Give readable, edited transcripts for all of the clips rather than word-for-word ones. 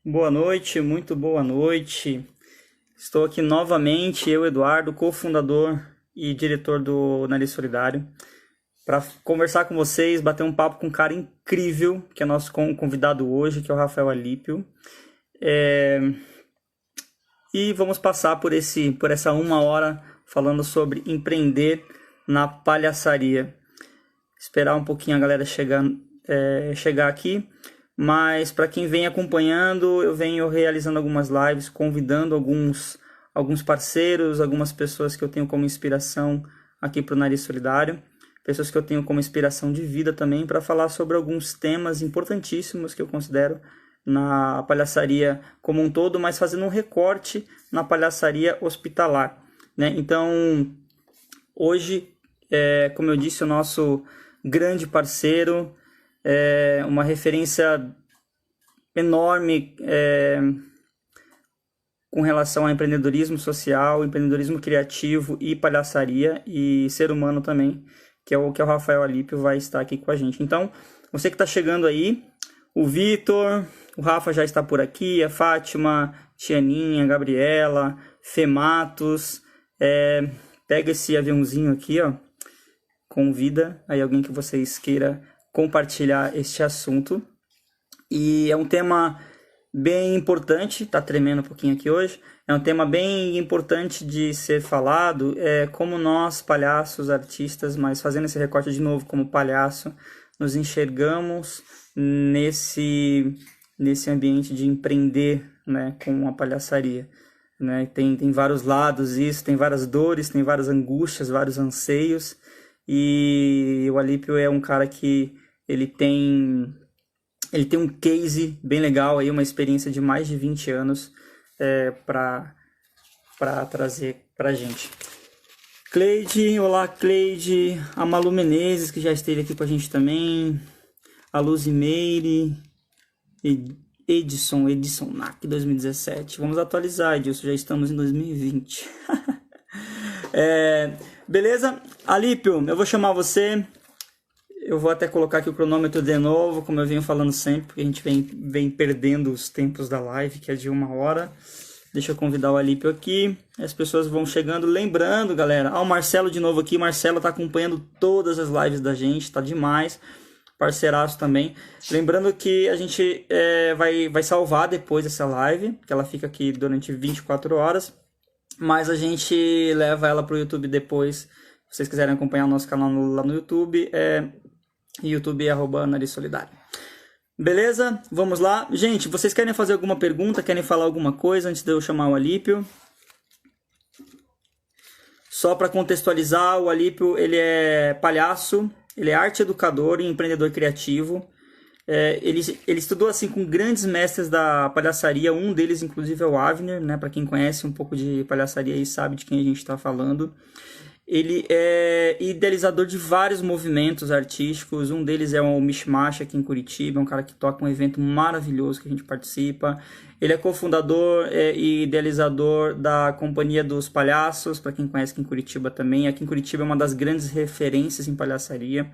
Boa noite, muito boa noite. Estou aqui novamente, eu, Eduardo, cofundador e diretor do Nariz Solidário, para conversar com vocês, bater um papo com um cara incrível, que é nosso convidado hoje, que é o Rafael Alípio. E vamos passar por essa uma hora falando sobre empreender na palhaçaria. Esperar um pouquinho a galera chegar aqui. Mas para quem vem acompanhando, eu venho realizando algumas lives, convidando alguns parceiros, algumas pessoas que eu tenho como inspiração aqui para o Nariz Solidário, pessoas que eu tenho como inspiração de vida também, para falar sobre alguns temas importantíssimos que eu considero na palhaçaria como um todo, mas fazendo um recorte na palhaçaria hospitalar, né? Então, hoje, como eu disse, o nosso grande parceiro, uma referência enorme com relação a empreendedorismo social, empreendedorismo criativo e palhaçaria e ser humano também, que é o Rafael Alípio vai estar aqui com a gente. Então, você que está chegando aí, o Vitor, o Rafa já está por aqui, a Fátima, Tianinha, a Gabriela, Fematos, pega esse aviãozinho aqui, ó, convida aí alguém que vocês queiram compartilhar este assunto. E é um tema bem importante, tá tremendo um pouquinho aqui hoje, é um tema bem importante de ser falado, como nós, palhaços, artistas, mas fazendo esse recorte de novo como palhaço, nos enxergamos nesse ambiente de empreender, né, com a palhaçaria. Né? Tem vários lados isso, tem várias dores, tem várias angústias, vários anseios, e o Alípio é um cara que ele tem um case bem legal, aí, uma experiência de mais de 20 anos para trazer para a gente. Cleide, olá Cleide, a Malu Menezes, que já esteve aqui com a gente também, a Luzimeire, Edson NAC 2017. Vamos atualizar, Edson, já estamos em 2020. Beleza? Alípio, eu vou chamar você. Eu vou até colocar aqui o cronômetro de novo, como eu venho falando sempre, porque a gente vem perdendo os tempos da live, que é de uma hora. Deixa eu convidar o Alípio aqui. As pessoas vão chegando. Lembrando, galera, o Marcelo de novo aqui. O Marcelo tá acompanhando todas as lives da gente, tá demais. Parceiraço também. Lembrando que a gente vai salvar depois essa live, que ela fica aqui durante 24 horas. Mas a gente leva ela pro YouTube depois. Se vocês quiserem acompanhar o nosso canal lá no YouTube, YouTube @Nariz Solidário. Beleza? Vamos lá. Gente, vocês querem fazer alguma pergunta? Querem falar alguma coisa antes de eu chamar o Alípio? Só para contextualizar, o Alípio, ele é palhaço, ele é arte educador e empreendedor criativo. Ele estudou assim com grandes mestres da palhaçaria, um deles inclusive é o Avner, né? Para quem conhece um pouco de palhaçaria e sabe de quem a gente está falando. Ele é idealizador de vários movimentos artísticos, um deles é o Mishmash aqui em Curitiba, é um cara que toca um evento maravilhoso que a gente participa. Ele é cofundador e idealizador da Companhia dos Palhaços, para quem conhece aqui em Curitiba também. Aqui em Curitiba é uma das grandes referências em palhaçaria.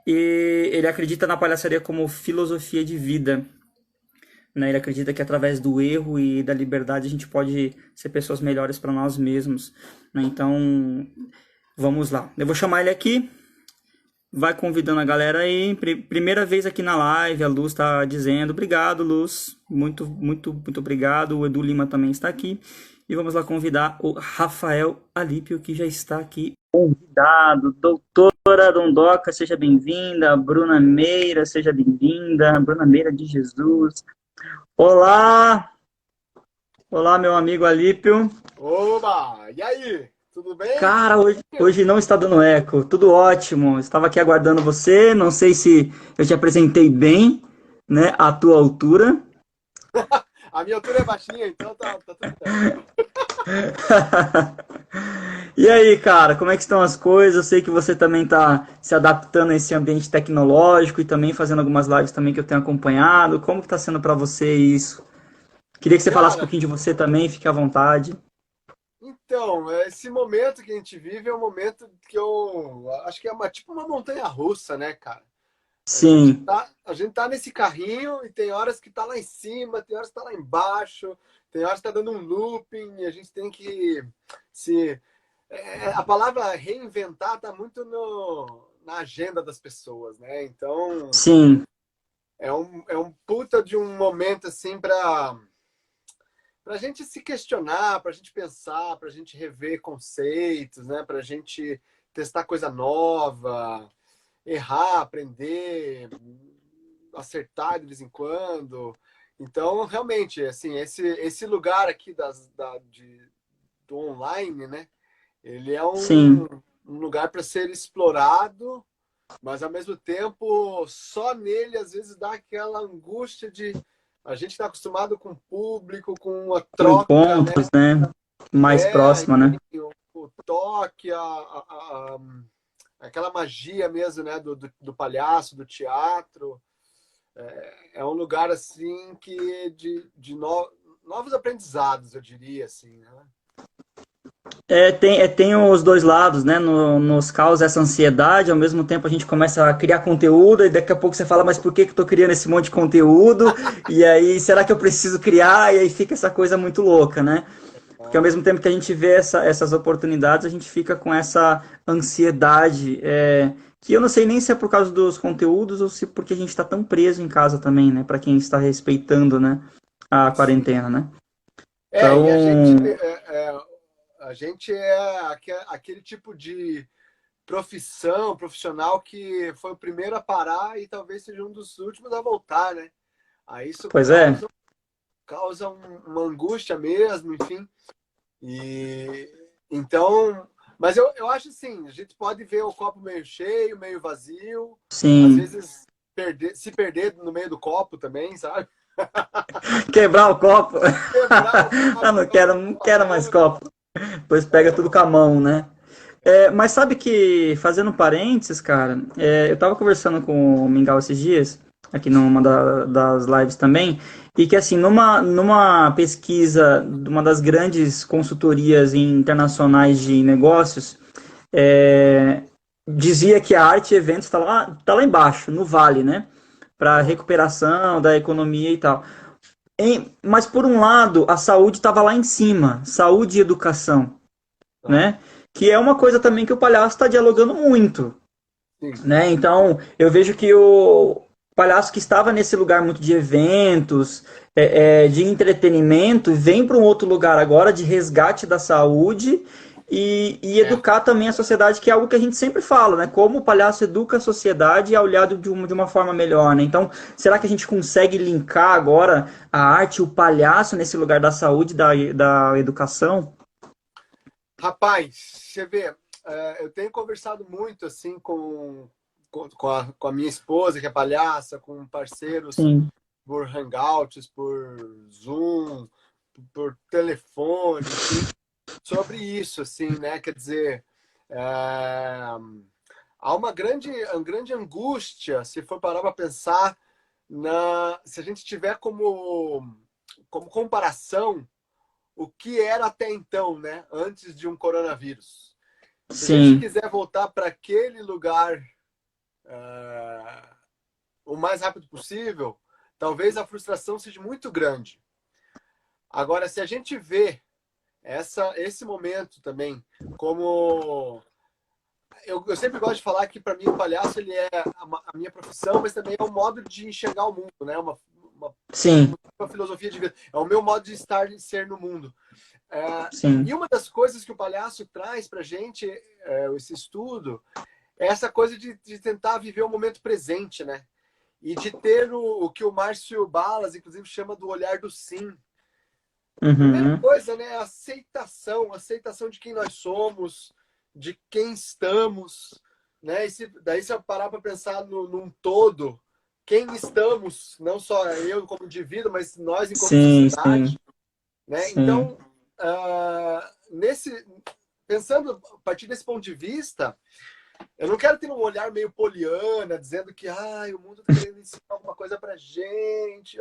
E ele acredita na palhaçaria como filosofia de vida. Né? Ele acredita que através do erro e da liberdade a gente pode ser pessoas melhores para nós mesmos. Né? Então, vamos lá. Eu vou chamar ele aqui. Vai convidando a galera aí. Primeira vez aqui na live, a Luz está dizendo. Obrigado, Luz. Muito, muito, muito obrigado. O Edu Lima também está aqui. E vamos lá convidar o Rafael Alípio, que já está aqui convidado. Doutora Dondoca, seja bem-vinda. Bruna Meira, seja bem-vinda. Bruna Meira de Jesus. Olá! Olá, meu amigo Alípio. Oba! E aí? Tudo bem? Cara, hoje não está dando eco. Tudo ótimo. Estava aqui aguardando você. Não sei se eu te apresentei bem, né? À tua altura. A minha altura é baixinha, então tá tudo certo. E aí, cara, como é que estão as coisas? Eu sei que você também está se adaptando a esse ambiente tecnológico e também fazendo algumas lives também que eu tenho acompanhado. Como que está sendo para você isso? Queria que você falasse um Cara, pouquinho de você também, fique à vontade. então, esse momento que a gente vive é um momento que eu acho que é tipo uma montanha russa, né, cara? Sim, A gente tá nesse carrinho e tem horas que tá lá em cima, tem horas que tá lá embaixo, tem horas que tá dando um looping e a gente tem que se... a palavra reinventar tá muito na agenda das pessoas, né? Então, sim, é um puta de um momento, assim, para a gente se questionar, para a gente pensar, para a gente rever conceitos, né? Para a gente testar coisa nova, errar, aprender, acertar de vez em quando. Então, realmente, assim, esse lugar aqui do online, né? Ele é sim. um lugar para ser explorado, mas ao mesmo tempo, só nele às vezes dá aquela angústia de a gente está acostumado com o público, com a Com troca, né? encontros, né? Mais próxima, né? O toque, aquela magia mesmo, né? Do palhaço, do teatro. É um lugar assim que novos aprendizados, eu diria assim, né? Tem os dois lados, né? Nos causa essa ansiedade, ao mesmo tempo a gente começa a criar conteúdo, e daqui a pouco você fala, mas por que que eu tô criando esse monte de conteúdo? E aí, será que eu preciso criar? E aí fica essa coisa muito louca, né? Porque ao mesmo tempo que a gente vê essas oportunidades, a gente fica com essa ansiedade, que eu não sei nem se é por causa dos conteúdos ou se porque a gente está tão preso em casa também, né? Para quem está respeitando, né? A Sim. quarentena, né? E Então, a gente é aquele tipo de profissional que foi o primeiro a parar e talvez seja um dos últimos a voltar, né? Aí isso pois é, causa uma angústia mesmo, enfim. E então, mas eu acho assim, a gente pode ver o copo meio cheio, meio vazio, às sim. vezes se perder no meio do copo também, sabe? Quebrar o copo. Quebrar o Ah, copo não com a quero mais mão, né? copo. Depois pega tudo com a mão, né? Mas sabe que, fazendo parênteses, cara, eu tava conversando com o Mingau esses dias, aqui numa das lives também, e que assim, numa pesquisa de uma das grandes consultorias internacionais de negócios, é, dizia que a arte e eventos tá lá embaixo, no vale, né? Para Aham, recuperação da economia e tal. Mas por um lado, a saúde estava lá em cima, saúde e educação, aham, né? Que é uma coisa também que o palhaço está dialogando muito, sim. né? Então, eu vejo que o palhaço que estava nesse lugar muito de eventos, de entretenimento, vem para um outro lugar agora de resgate da saúde e É. educar também a sociedade, que é algo que a gente sempre fala, né? Como o palhaço educa a sociedade e é olhado de uma forma melhor, né? Então, será que a gente consegue linkar agora a arte e o palhaço nesse lugar da saúde e da educação? Rapaz, você vê, eu tenho conversado muito assim com a minha esposa, que é palhaça, com parceiros Sim, por Hangouts, por Zoom, por telefone, enfim, sobre isso, assim, né? Quer dizer, há uma grande angústia, se for parar para pensar, se a gente tiver como comparação o que era até então, né? Antes de um coronavírus. Se a gente sim, quiser voltar para aquele lugar uh, o mais rápido possível, talvez a frustração seja muito grande. Agora, se a gente vê esse momento também como eu sempre gosto de falar que para mim o palhaço ele é a minha profissão, mas também é um modo de enxergar o mundo, né? Uma, sim, uma filosofia de vida. É o meu modo de estar e ser no mundo. E sim. uma das coisas que o palhaço traz para gente, esse estudo, é essa coisa de tentar viver o momento presente, né? E de ter o que o Márcio Balas, inclusive, chama do olhar do sim. Primeira Uhum. coisa, né? Aceitação de quem nós somos, de quem estamos, né? Daí se eu parar para pensar num todo, quem estamos, não só eu como indivíduo, mas nós enquanto Sim, sim, sociedade, né? sim, Então, pensando a partir desse ponto de vista, eu não quero ter um olhar meio poliana, dizendo que o mundo está querendo ensinar alguma coisa pra gente,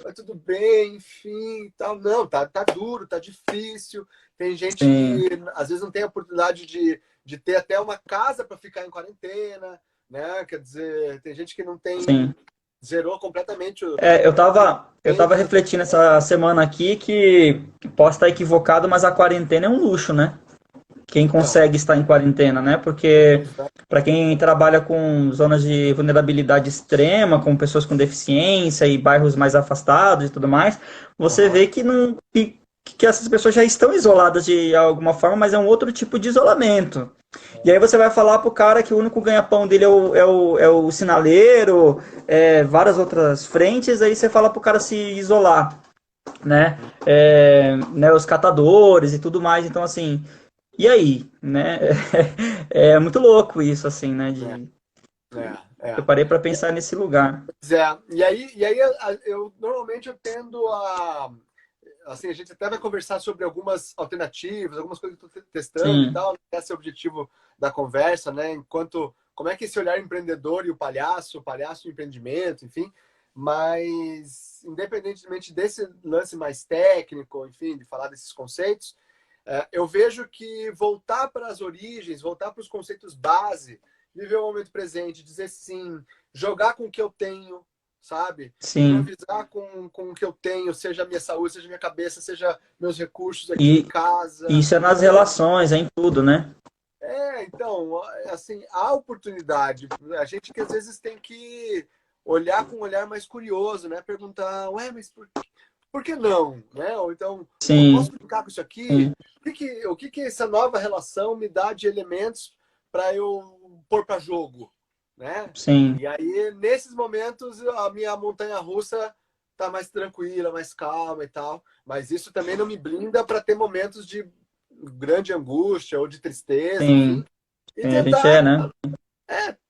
mas tudo bem, enfim, tal. Não, tá duro, tá difícil. Tem gente sim, que às vezes não tem a oportunidade de ter até uma casa para ficar em quarentena, né? Quer dizer, tem gente que não tem, sim. zerou completamente o Eu tava tempo. refletindo essa semana aqui que posso estar equivocado, mas a quarentena é um luxo, né? Quem Então, consegue estar em quarentena, né? Porque exa- para quem trabalha com zonas de vulnerabilidade extrema, com pessoas com deficiência e bairros mais afastados e tudo mais, você aham. vê que não que essas pessoas já estão isoladas de alguma forma, mas é um outro tipo de isolamento. E aí você vai falar pro cara que o único ganha-pão dele é o sinaleiro, várias outras frentes, aí você fala pro cara se isolar, né? Né? Os catadores e tudo mais. Então, assim, e aí, né? É muito louco isso, assim, né? É, Eu é. parei para pensar nesse lugar. Pois é. E aí eu normalmente eu tendo a assim, a gente até vai conversar sobre algumas alternativas, algumas coisas que eu estou testando e Sim, tal, né? Esse é o objetivo da conversa, né? Enquanto como é que esse olhar empreendedor e o palhaço e o empreendimento, enfim, mas independentemente desse lance mais técnico, enfim, de falar desses conceitos, eu vejo que voltar para as origens, voltar para os conceitos base, viver o momento presente, dizer sim, jogar com o que eu tenho, sabe? sim. Improvisar com o que eu tenho, seja a minha saúde, seja a minha cabeça, seja meus recursos aqui em E casa. isso é nas relações, é em tudo, né? Então, assim, há oportunidade. A gente que às vezes tem que olhar com um olhar mais curioso, né? Perguntar, ué, mas por que não? Né? Ou então, eu Sim, posso brincar com isso aqui? sim, O que essa nova relação me dá de elementos para eu pôr para jogo? Né? sim. E aí, nesses momentos, a minha montanha-russa tá mais tranquila, mais calma e tal. Mas isso também não me blinda para ter momentos de grande angústia ou de tristeza, Sim, enfim. E sim, a gente é, tentar, né?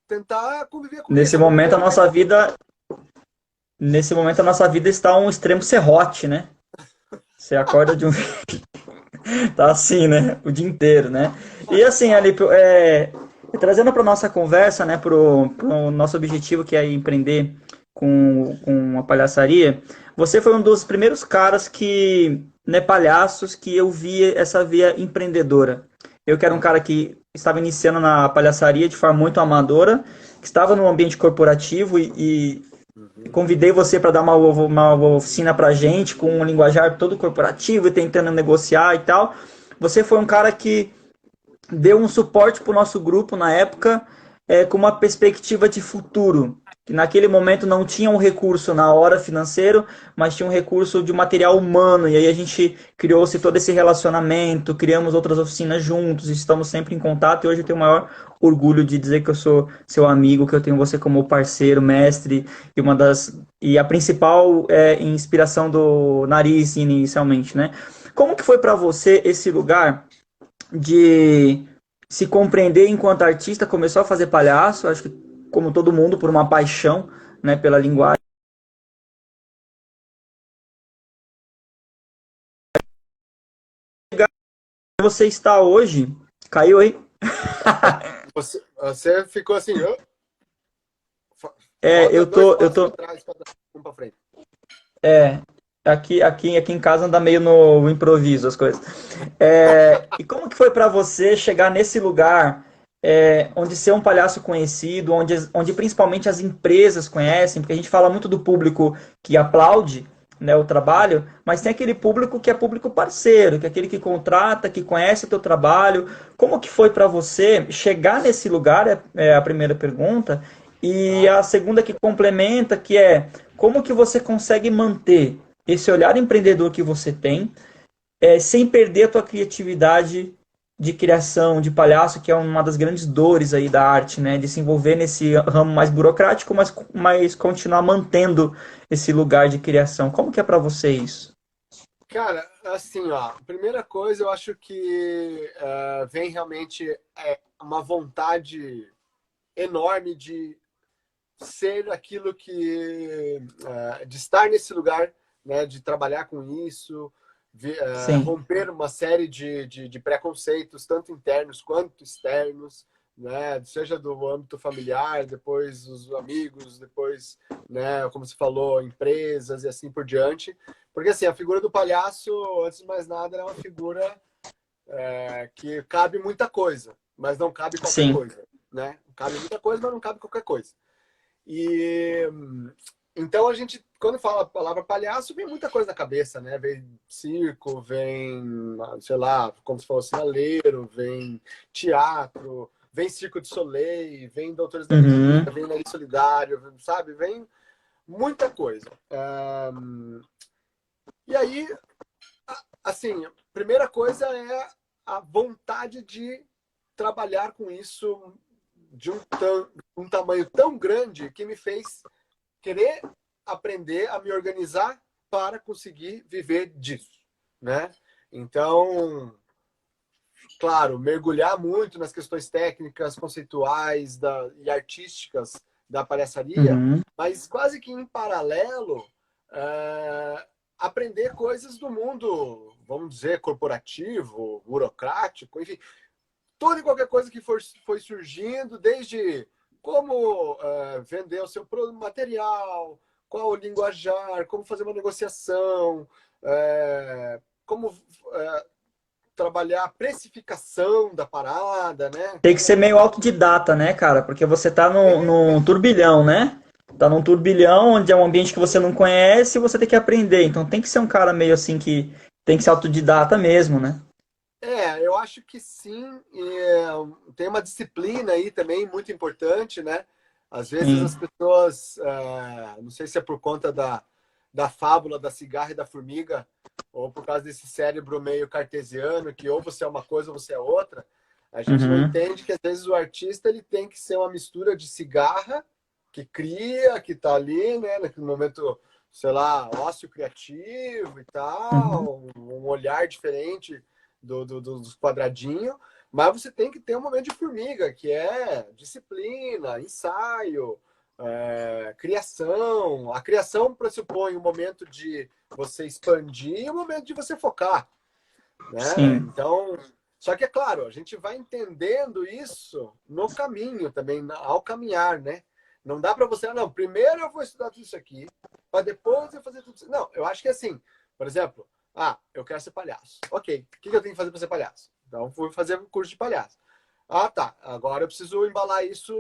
tentar conviver com Nesse isso. Vamos momento ver a o que nossa vida, nesse momento a nossa vida está um extremo serrote, né? Você acorda de um tá assim, né? O dia inteiro, né? E assim, ali, trazendo para nossa conversa, né? Pro nosso objetivo que é empreender com a palhaçaria, você foi um dos primeiros caras que, né, palhaços, que eu vi essa via empreendedora. Eu que era um cara que estava iniciando na palhaçaria de forma muito amadora, que estava no ambiente corporativo e Uhum. convidei você para dar uma oficina pra gente com um linguajar todo corporativo e tentando negociar e tal. Você foi um cara que deu um suporte para o nosso grupo na época, com uma perspectiva de futuro. Que naquele momento não tinha um recurso na hora financeiro, mas tinha um recurso de material humano. E aí a gente criou-se todo esse relacionamento, criamos outras oficinas juntos, estamos sempre em contato. E hoje eu tenho o maior orgulho de dizer que eu sou seu amigo, que eu tenho você como parceiro, mestre e a principal inspiração do Nariz inicialmente, né? Como que foi para você esse lugar de se compreender enquanto artista, começou a fazer palhaço, acho que como todo mundo, por uma paixão, né, pela linguagem. Você está hoje, caiu aí? Você ficou assim, É, volta eu dois tô, eu passos para tô, trás, um para frente. é, aqui em casa anda meio no improviso as coisas. E como que foi para você chegar nesse lugar onde ser um palhaço conhecido, onde principalmente as empresas conhecem, porque a gente fala muito do público que aplaude, né, o trabalho, mas tem aquele público que é público parceiro, que é aquele que contrata, que conhece o teu trabalho. Como que foi para você chegar nesse lugar, é a primeira pergunta, e Tá? a segunda que complementa, que é como que você consegue manter esse olhar empreendedor que você tem, sem perder a tua criatividade de criação, de palhaço, que é uma das grandes dores aí da arte, né? De se envolver nesse ramo mais burocrático, mas continuar mantendo esse lugar de criação. Como que é para você isso? Cara, assim, ó, primeira coisa, eu acho que vem realmente uma vontade enorme de ser aquilo que, de estar nesse lugar, né, de trabalhar com isso, Sim, romper uma série de preconceitos, tanto internos quanto externos, né, seja do âmbito familiar, depois os amigos, depois, né, como se falou, empresas e assim por diante. Porque assim, a figura do palhaço, antes de mais nada, é uma figura que cabe muita coisa, mas não cabe qualquer sim, coisa. né? Cabe muita coisa, mas não cabe qualquer coisa. E então a gente, quando fala a palavra palhaço, vem muita coisa na cabeça, né? Vem circo, vem, sei lá, como se fosse sinaleiro, vem teatro, vem Circo de Soleil, vem Doutores da Menina, Uhum. vem Nariz Solidário, sabe? Vem muita coisa. E aí, assim, a primeira coisa é a vontade de trabalhar com isso de um tamanho tão grande que me fez querer aprender a me organizar para conseguir viver disso, né? Então, claro, mergulhar muito nas questões técnicas, conceituais e artísticas da palhaçaria, Uhum. mas quase que em paralelo, aprender coisas do mundo, vamos dizer, corporativo, burocrático, enfim, toda e qualquer coisa que foi surgindo, desde como vender o seu material, qual o linguajar, como fazer uma negociação, como trabalhar a precificação da parada, né? Tem que ser meio autodidata, né, cara? Porque você tá num É, turbilhão, né? Tá num turbilhão onde é um ambiente que você não conhece e você tem que aprender. Então tem que ser um cara meio assim que tem que ser autodidata mesmo, né? eu acho que sim. Tem uma disciplina aí também muito importante, né? Às vezes Sim. as pessoas, não sei se é por conta da fábula da cigarra e da formiga, ou por causa desse cérebro meio cartesiano, que ou você é uma coisa ou você é outra, a gente não Uhum. entende que às vezes o artista ele tem que ser uma mistura de cigarra, que cria, que está ali, né? Naquele momento, sei lá, ócio criativo e Uhum. tal, um olhar diferente dos quadradinhos, mas você tem que ter um momento de formiga, que é disciplina, ensaio, criação. A criação pressupõe um momento de você expandir e um momento de você focar, né? Sim. Então, só que é claro, a gente vai entendendo isso no caminho também, ao caminhar, né? Não dá para você, não, primeiro eu vou estudar tudo isso aqui, para depois eu fazer tudo isso. Não, eu acho que é assim, por exemplo, eu quero ser palhaço. Ok, o que eu tenho que fazer para ser palhaço? Então, fui fazer um curso de palhaço. Ah, tá, agora eu preciso embalar isso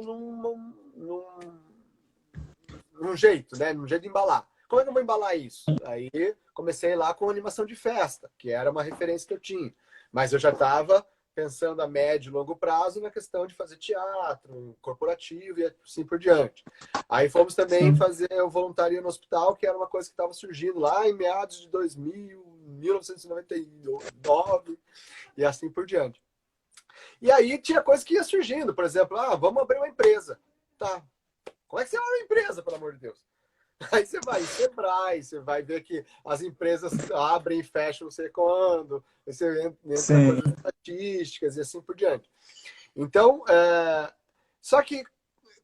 num jeito, né? Num jeito de embalar. Como é que eu vou embalar isso? Aí comecei lá com animação de festa, que era uma referência que eu tinha. Mas eu já estava pensando a médio e longo prazo na questão de fazer teatro, corporativo e assim por diante. Aí fomos também Sim. fazer o voluntário no hospital, que era uma coisa que estava surgindo lá em meados de 2000, 1999 e assim por diante. E aí tinha coisa que ia surgindo, por exemplo, vamos abrir uma empresa. Tá, como é que você abre uma empresa, pelo amor de Deus? Aí você vai em Sebrae, você vai ver que as empresas abrem e fecham não sei quando, você entra Sim. coisas estatísticas e assim por diante. Então, só que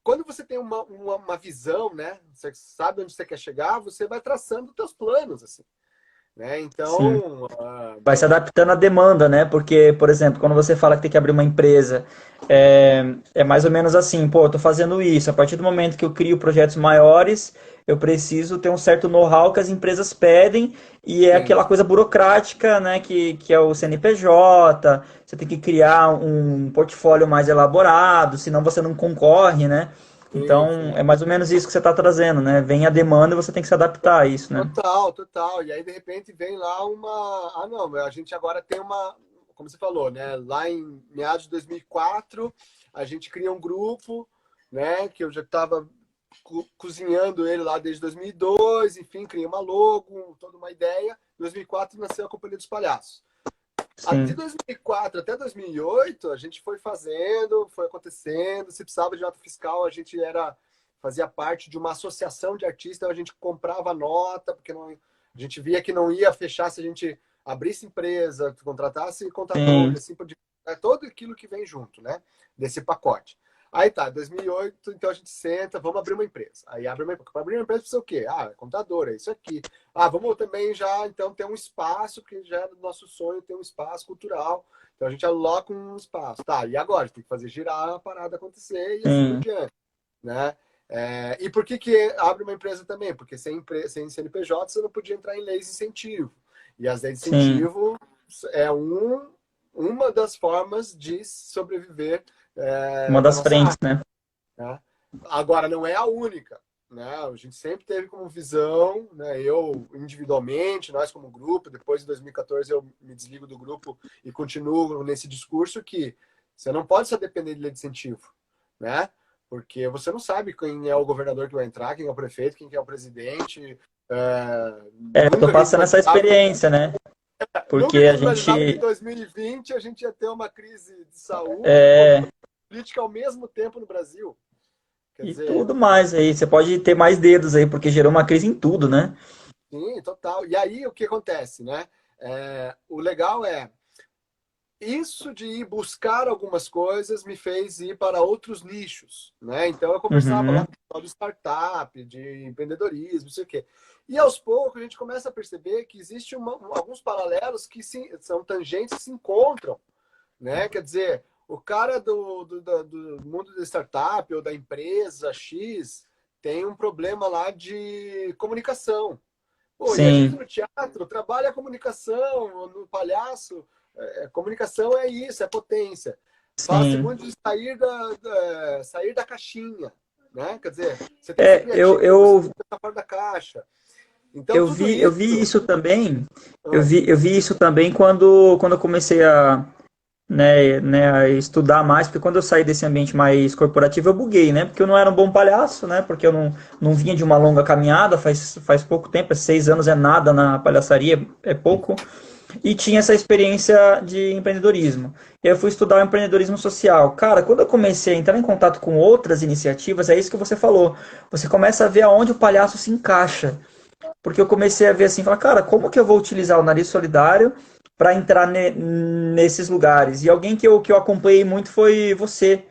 quando você tem uma visão, né? Você sabe onde você quer chegar, você vai traçando os seus planos, assim, né? Sim. Então, Vai se adaptando à demanda, né? Porque, por exemplo, quando você fala que tem que abrir uma empresa, é mais ou menos assim, pô, eu tô fazendo isso. A partir do momento que eu crio projetos maiores, eu preciso ter um certo know-how que as empresas pedem e é sim, aquela coisa burocrática, né? Que é o CNPJ, você tem que criar um portfólio mais elaborado, senão você não concorre, né? sim, Então, sim. é mais ou menos isso que você está trazendo, né? Vem a demanda e você tem que se adaptar a isso, né? Total, total. E aí, de repente, vem lá uma. Ah, não, a gente agora tem uma. Como você falou, né? Lá em meados de 2004, a gente cria um grupo, né? Que eu já estava cozinhando ele lá desde 2002, enfim, criei uma logo, toda uma ideia. Em 2004 nasceu a Companhia dos Palhaços. De Sim, 2004 até 2008, a gente foi fazendo, foi acontecendo. Se precisava de nota fiscal, a gente fazia parte de uma associação de artistas, a gente comprava nota, porque não, a gente via que não ia fechar se a gente abrisse empresa, contratasse contador, sim, assim por diante. É todo aquilo que vem junto, né? Desse pacote. Aí tá, 2008, então a gente senta, vamos abrir uma empresa. Aí abre uma empresa. Para abrir uma empresa precisa o quê? Contador, é isso aqui. Vamos também já, então, ter um espaço, porque já é do nosso sonho ter um espaço cultural. Então a gente aloca um espaço. Tá, e agora? Tem que fazer girar a parada acontecer e assim por sim, diante, né? E por que abre uma empresa também? Porque sem CNPJ você não podia entrar em leis de incentivo. E as leis de sim. incentivo uma das formas de sobreviver Uma da das nossa frentes, área, né? né? Agora, não é a única, né? A gente sempre teve como visão, né? Eu individualmente, nós como grupo, depois de 2014 eu me desligo do grupo e continuo nesse discurso que você não pode só depender de lei de incentivo, né? Porque você não sabe quem é o governador que vai entrar, quem é o prefeito, quem é o presidente. Eu tô Nunca a gente passando essa imaginava, experiência, né? nunca Porque a a gente imaginava que em gente 2020 a gente ia ter uma crise de saúde e é, política ao mesmo tempo no Brasil. Quer e dizer, tudo mais aí. Você pode ter mais dedos aí, porque gerou uma crise em tudo, né? sim, total. E aí o que acontece, né? O legal é isso de ir buscar algumas coisas me fez ir para outros nichos, né? Então eu conversava lá Uhum. com o pessoal de startup, de empreendedorismo, não sei o quê. E aos poucos a gente começa a perceber que existe alguns paralelos que são tangentes que se encontram, né? Quer dizer, o cara do mundo da startup ou da empresa X tem um problema lá de comunicação. Pô, e a gente Sim, no teatro trabalha a comunicação, no palhaço, comunicação é isso, é potência. Fala-se sim. muito de sair da caixinha, né? Quer dizer, você tem que ser Eu, criativo, você tem eu, que pensar fora da caixa. Então, eu tudo vi, eu isso. vi isso também. Ah, Eu vi isso também quando eu comecei a estudar mais, porque quando eu saí desse ambiente mais corporativo, eu buguei, né? Porque eu não era um bom palhaço, né? Porque eu não vinha de uma longa caminhada, faz pouco tempo, 6 anos é nada na palhaçaria, é pouco. E tinha essa experiência de empreendedorismo. E aí eu fui estudar o empreendedorismo social. Cara, quando eu comecei a entrar em contato com outras iniciativas, é isso que você falou. Você começa a ver aonde o palhaço se encaixa. Porque eu comecei a ver assim, falar, cara, como que eu vou utilizar o nariz solidário para entrar nesses lugares? E alguém que eu acompanhei muito foi você.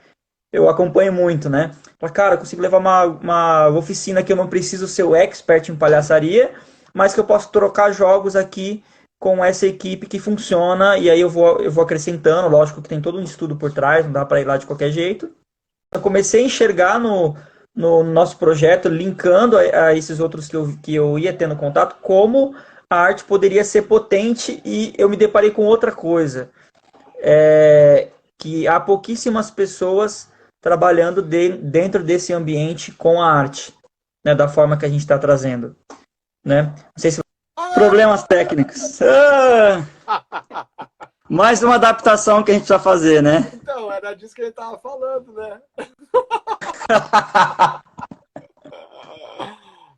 Eu acompanho muito, né? Falei, cara, eu consigo levar uma oficina que eu não preciso ser o expert em palhaçaria, mas que eu posso trocar jogos aqui com essa equipe que funciona, e aí eu vou acrescentando, lógico que tem todo um estudo por trás, não dá para ir lá de qualquer jeito. Eu comecei a enxergar no nosso projeto, linkando a esses outros que eu ia tendo contato, como a arte poderia ser potente, e eu me deparei com outra coisa, que há pouquíssimas pessoas trabalhando dentro desse ambiente com a arte, né, da forma que a gente está trazendo, né? Não sei se problemas técnicos. Mais uma adaptação que a gente precisa fazer, né? então, era disso que ele estava falando, né?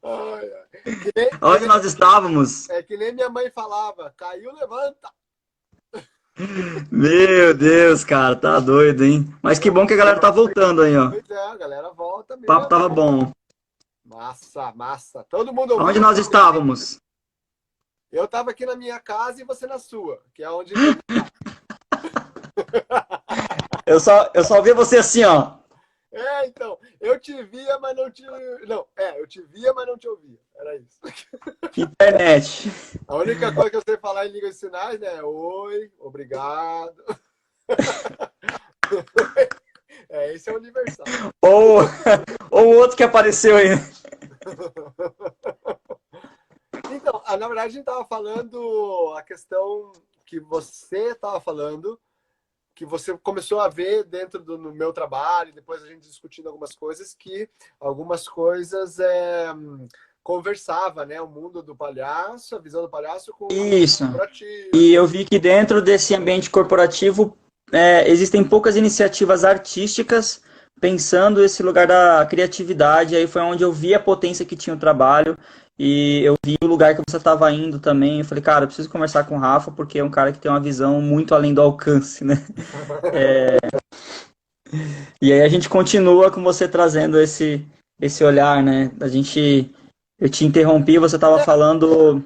Ai, ai. Onde nós estávamos? Que nem minha mãe falava, caiu, levanta. Meu Deus, cara, tá doido, hein? Mas que bom que a galera tá voltando aí, ó. O Pois é, a galera volta papo mesmo. tava bom. Massa, massa. Todo mundo Onde ouviu? nós estávamos? Eu estava aqui na minha casa e você na sua, que é onde a gente tá. Eu só vi você assim, ó. Então, eu te via, mas não te. Não, eu te via, mas não te ouvia. Era isso. Internet. A única coisa que eu sei falar em línguas de sinais, né? É oi, obrigado. Esse é universal. Ou, ou o outro que apareceu aí. Então, na verdade, a gente estava falando a questão que você estava falando, que você começou a ver dentro no meu trabalho, depois a gente discutindo algumas coisas, que algumas coisas conversava, né? O mundo do palhaço, a visão do palhaço com o mundo Isso. E corporativo. eu vi que dentro desse ambiente corporativo existem poucas iniciativas artísticas pensando esse lugar da criatividade. Aí foi onde eu vi a potência que tinha o trabalho e eu vi o lugar que você estava indo também. Eu falei, cara, eu preciso conversar com o Rafa porque é um cara que tem uma visão muito além do alcance, né? E aí a gente continua com você trazendo esse olhar, né? Eu te interrompi, você estava falando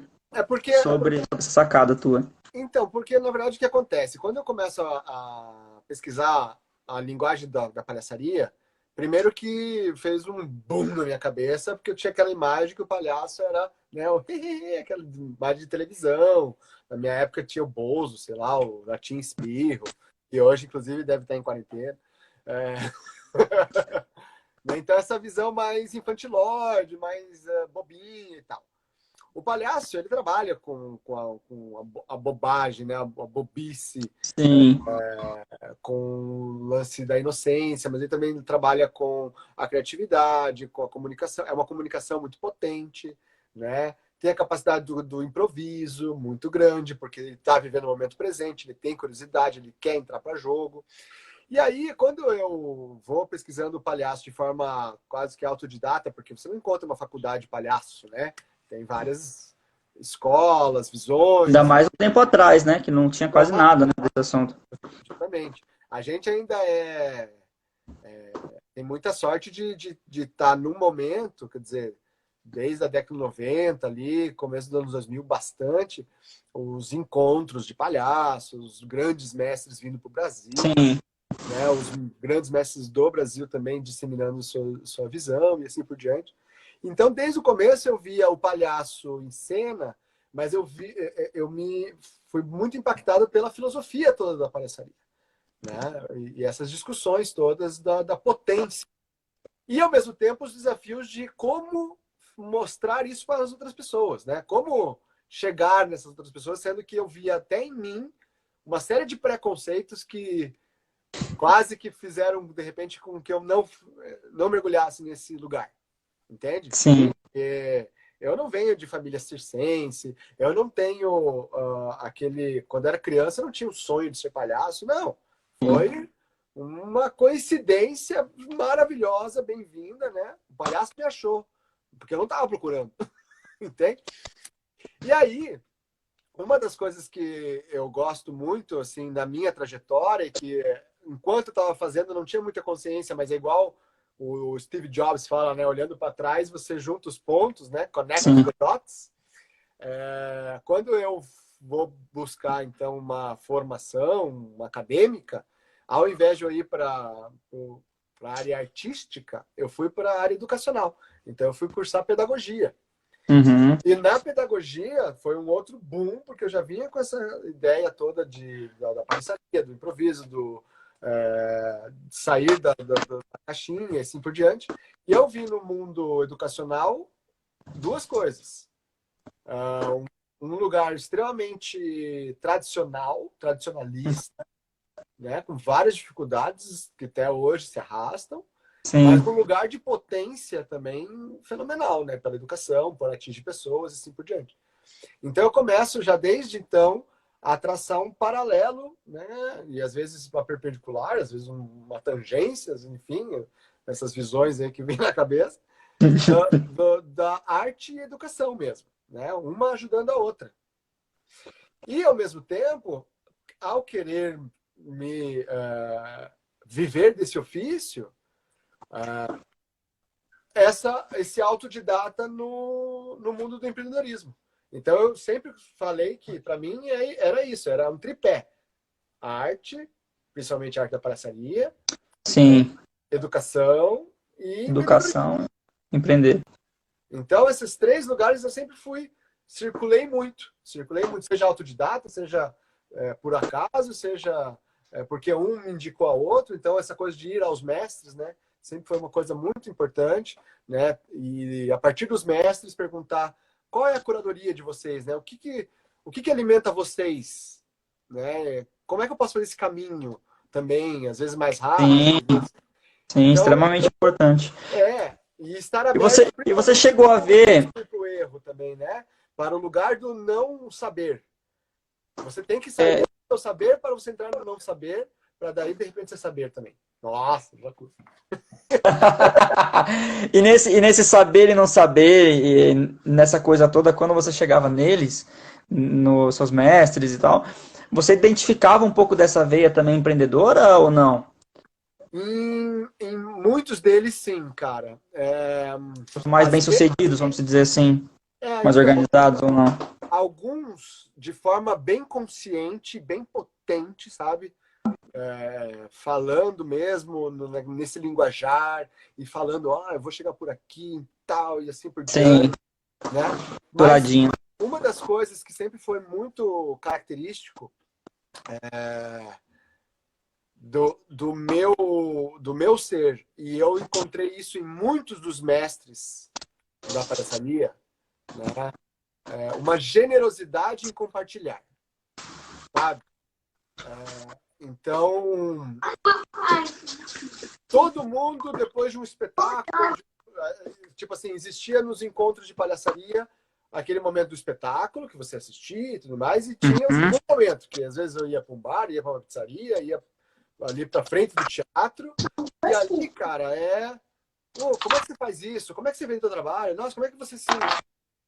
Porque sobre essa sacada tua. Então, porque na verdade o que acontece? Quando eu começo a pesquisar a linguagem da palhaçaria, primeiro que fez um boom na minha cabeça, porque eu tinha aquela imagem que o palhaço era, né, aquela imagem de televisão. Na minha época tinha o Bozo, sei lá, o Ratinho Espirro, que hoje, inclusive, deve estar em quarentena. É... Então, essa visão mais infantilóide, mais bobinha e tal. O palhaço, ele trabalha com a bobagem, né? A bobice, Sim, com o lance da inocência, mas ele também trabalha com a criatividade, com a comunicação. É uma comunicação muito potente, né? Tem a capacidade do improviso muito grande, porque ele está vivendo o momento presente, ele tem curiosidade, ele quer entrar para jogo. E aí, quando eu vou pesquisando o palhaço de forma quase que autodidata, porque você não encontra uma faculdade de palhaço, né? Tem várias escolas, ainda visões, mais um tempo atrás, né? Que não tinha quase nada, né, desse assunto. exatamente. A gente ainda tem muita sorte de estar num momento, quer dizer, desde a década de 90 ali, começo dos anos 2000, bastante, os encontros de palhaços, os grandes mestres vindo para o Brasil, Sim, né, os grandes mestres do Brasil também disseminando sua visão e assim por diante. Então, desde o começo eu via o palhaço em cena, mas eu me fui muito impactado pela filosofia toda da palhaçaria, né? E essas discussões todas da potência. E, ao mesmo tempo, os desafios de como mostrar isso para as outras pessoas, né? Como chegar nessas outras pessoas, sendo que eu via até em mim uma série de preconceitos que quase que fizeram, de repente, com que eu não mergulhasse nesse lugar, entende? sim. Porque eu não venho de família circense, eu não tenho aquele... Quando era criança, eu não tinha o sonho de ser palhaço, não. Foi uma coincidência maravilhosa, bem-vinda, né? O palhaço me achou, porque eu não estava procurando, entende? E aí, uma das coisas que eu gosto muito, assim, na minha trajetória, e que enquanto eu estava fazendo, eu não tinha muita consciência, mas é igual o Steve Jobs fala, né? Olhando para trás, você junta os pontos, né? Connect Sim. the dots. Quando eu vou buscar, então, uma formação, uma acadêmica, ao invés de eu ir para a área artística, eu fui para a área educacional. Então, eu fui cursar pedagogia. Uhum. E na pedagogia foi um outro boom, porque eu já vinha com essa ideia toda da palhaçaria, do improviso, de sair da caixinha e assim por diante. E eu vi no mundo educacional duas coisas. Um lugar extremamente tradicionalista, né, com várias dificuldades que até hoje se arrastam, mas Sim. um lugar de potência também fenomenal, né, pela educação, por atingir pessoas e assim por diante. Então eu começo já desde então a traçar um paralelo, né, e às vezes uma perpendicular, às vezes uma tangência, enfim, essas visões aí que vêm na cabeça, da arte e educação mesmo, né, uma ajudando a outra. E ao mesmo tempo, ao querer me viver desse ofício, esse autodidata no mundo do empreendedorismo. Então, eu sempre falei que, para mim, era isso, era um tripé. A arte, principalmente a arte da palhaçaria, Sim. educação e empreendedorismo. Educação, empreender. Então, esses três lugares eu sempre circulei muito, seja autodidata, seja por acaso, seja porque um me indicou a outro. Então, essa coisa de ir aos mestres, né, sempre foi uma coisa muito importante, né? E a partir dos mestres perguntar qual é a curadoria de vocês, né? O que alimenta vocês, né? Como é que eu posso fazer esse caminho também, às vezes mais rápido? Sim, sim, Então, extremamente importante. e estar E aberto, você principalmente chegou a ver. para o erro também, né? Para o lugar do não saber. Você tem que sair é, do saber para você entrar no não saber, para daí, de repente, você saber também. Nossa, já curso. e nesse saber e não saber, e nessa coisa toda, quando você chegava neles, nos seus mestres e tal, você identificava um pouco dessa veia também empreendedora ou não? Em muitos deles, sim, cara. Os mais Às vezes, bem-sucedidos, vamos dizer assim, mais então, organizados ou não? alguns de forma bem consciente, bem potente, sabe? Falando mesmo nesse linguajar e falando, eu vou chegar por aqui e tal, e assim por Sim, diante, né? Mas douradinho. uma das coisas que sempre foi muito característico do meu ser, e eu encontrei isso em muitos dos mestres da palhaçaria, né? uma generosidade em compartilhar, sabe? Então, todo mundo, depois de um espetáculo, tipo assim, existia nos encontros de palhaçaria aquele momento do espetáculo que você assistia e tudo mais, e tinha um momento que às vezes eu ia para um bar, ia para uma pizzaria, ia ali para frente do teatro, e ali, cara, como é que você faz isso? Como é que você vende o seu trabalho? Nossa, como é que você se...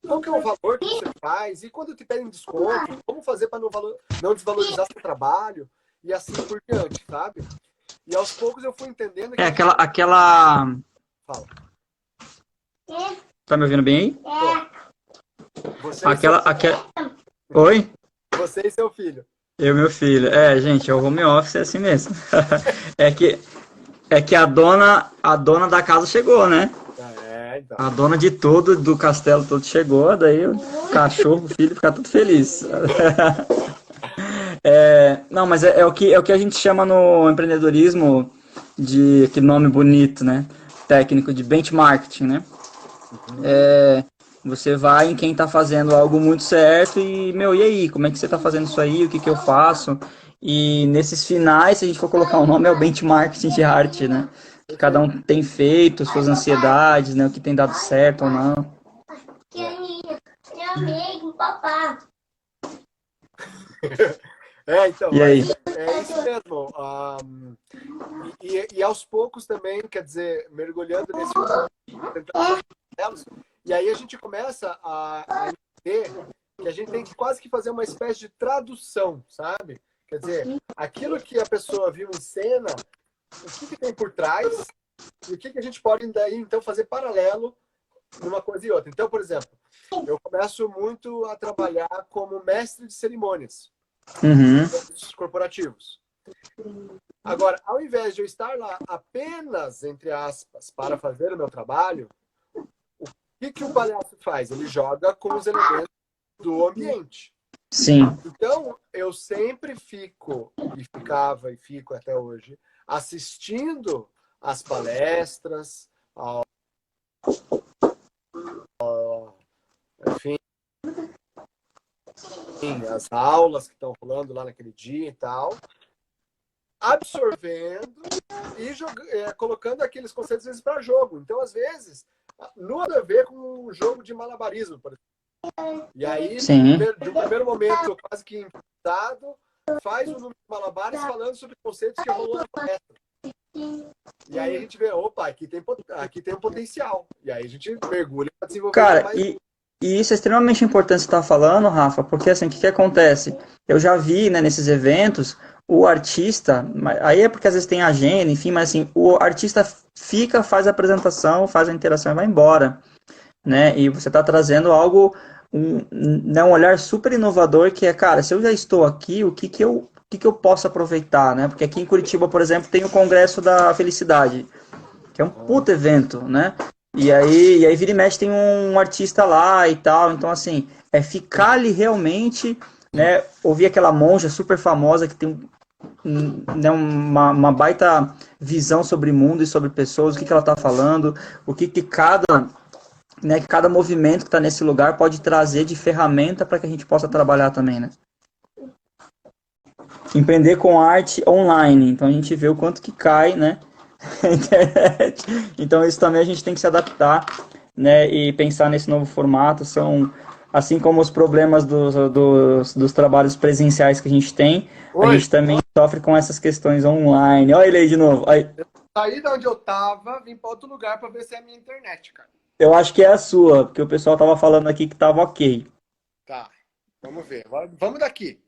Qual que é o valor que você faz? E quando te pedem desconto, como fazer para não desvalorizar seu trabalho? E assim por diante, sabe? E aos poucos eu fui entendendo que... aquela... Fala. Tá me ouvindo bem aí? Aquela... Oi? Você e seu filho. Eu e meu filho. Gente, é o home office é assim mesmo. É que a dona da casa chegou, né? Então. A dona de tudo, do castelo todo chegou, daí o cachorro, o filho, fica tudo feliz. Não, mas é o que a gente chama no empreendedorismo de aquele nome bonito, né? Técnico de benchmarking, né? Você vai em quem está fazendo algo muito certo e, e aí, como é que você está fazendo isso aí? O que eu faço? E nesses finais, se a gente for colocar o nome, é o benchmarking de arte, né? Que cada um tem feito, suas ansiedades, né? O que tem dado certo ou não. Então, e aí? é isso mesmo. E aos poucos também, quer dizer, mergulhando nesse... E aí a gente começa a entender que a gente tem que quase que fazer uma espécie de tradução, sabe? Quer dizer, aquilo que a pessoa viu em cena, o que tem por trás e o que a gente pode daí, então, fazer paralelo numa coisa e outra. Então, por exemplo, eu começo muito a trabalhar como mestre de cerimônias corporativos. Agora, ao invés de eu estar lá apenas, entre aspas, para fazer o meu trabalho, o que o palhaço faz? Ele joga com os elementos do ambiente. Sim. Então, eu sempre fico, e ficava e fico até hoje, assistindo às palestras, enfim, as aulas que estão rolando lá naquele dia e tal, absorvendo e colocando aqueles conceitos às vezes para jogo. Então, às vezes, nada a ver com um jogo de malabarismo, por exemplo. E aí, de um primeiro momento, quase que impactado, faz um número de malabares falando sobre conceitos que rolou na palestra. E aí a gente vê, opa, aqui tem um potencial. E aí a gente mergulha para desenvolver mais... E isso é extremamente importante você estar falando, Rafa, porque assim, o que acontece? Eu já vi, né, nesses eventos, o artista, aí é porque às vezes tem agenda, enfim, mas assim, o artista fica, faz a apresentação, faz a interação e vai embora, né? E você está trazendo algo, um olhar super inovador que é, cara, se eu já estou aqui, o que eu posso aproveitar, né? Porque aqui em Curitiba, por exemplo, tem o Congresso da Felicidade, que é um puto evento, né? E aí vira e mexe tem um artista lá e tal, então assim, é ficar ali realmente, né, ouvir aquela monja super famosa que tem né, uma baita visão sobre o mundo e sobre pessoas, o que ela está falando, o que cada movimento que está nesse lugar pode trazer de ferramenta para que a gente possa trabalhar também, né? Empreender com arte online, então a gente vê o quanto que cai, né? A internet. Então isso também a gente tem que se adaptar, né? E pensar nesse novo formato. São assim como os problemas dos trabalhos presenciais que a gente tem, a gente também sofre com essas questões online. Olha ele aí de novo. Aí. Saí de onde eu tava, vim para outro lugar para ver se é a minha internet, cara. Eu acho que é a sua, porque o pessoal tava falando aqui que tava ok. Tá, vamos ver. Vamos daqui.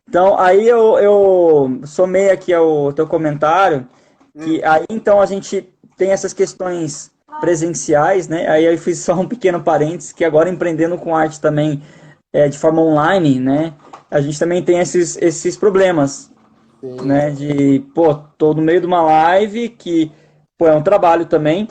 Então, aí eu somei aqui ao teu comentário, que aí então a gente tem essas questões presenciais, né? Aí eu fiz só um pequeno parênteses, que agora empreendendo com arte também de forma online, né? A gente também tem esses problemas, né? De, tô no meio de uma live que, é um trabalho também,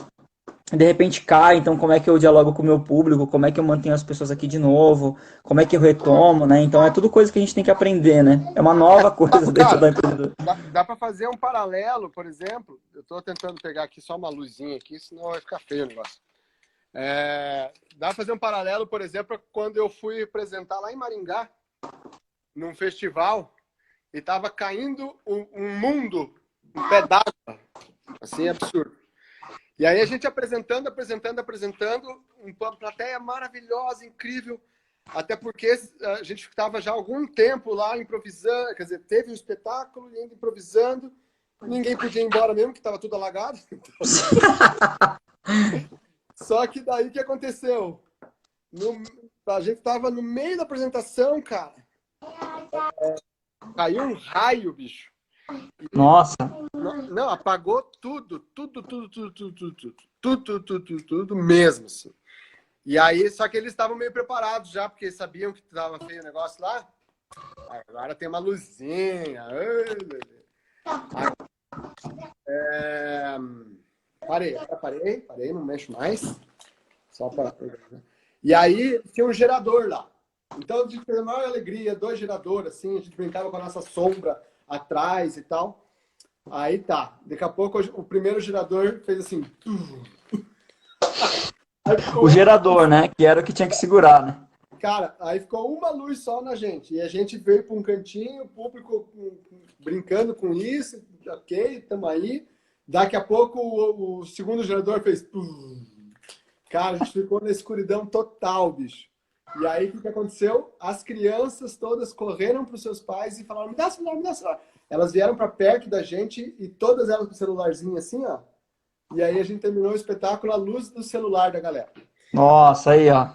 de repente cai, então como é que eu dialogo com o meu público, como é que eu mantenho as pessoas aqui de novo, como é que eu retomo, né? Então é tudo coisa que a gente tem que aprender, né? É uma nova coisa dentro da empresa. Dá para fazer um paralelo, por exemplo, eu estou tentando pegar aqui só uma luzinha aqui, senão vai ficar feio o negócio. Dá pra fazer um paralelo, por exemplo, quando eu fui apresentar lá em Maringá, num festival, e tava caindo um mundo, um pé d'água, assim, absurdo. E aí a gente apresentando, uma plateia maravilhosa, incrível, até porque a gente estava já há algum tempo lá improvisando, quer dizer, teve um espetáculo e ainda improvisando, ninguém podia ir embora mesmo, que estava tudo alagado. Só que daí o que aconteceu? A gente estava no meio da apresentação, cara. Caiu um raio, bicho. Nossa. Não, apagou tudo mesmo, assim. E aí, só que eles estavam meio preparados já, porque sabiam que estava feio o negócio lá. Agora tem uma luzinha. Parei, não mexo mais. Só para. E aí tinha um gerador lá. Então, a gente teve a maior alegria, 2 geradores, assim, a gente brincava com a nossa sombra atrás e tal. Aí tá, daqui a pouco o primeiro gerador fez assim. O gerador, né? Que era o que tinha que segurar, né? Cara, aí ficou uma luz só na gente. E a gente veio para um cantinho, o público brincando com isso. Ok, estamos aí. Daqui a pouco o segundo gerador fez. Cara, a gente ficou na escuridão total, bicho. E aí, o que aconteceu? As crianças todas correram para os seus pais e falaram: me dá celular, me dá celular. Elas vieram para perto da gente e todas elas com o celularzinho assim, ó. E aí a gente terminou o espetáculo à luz do celular da galera. Nossa, aí, ó.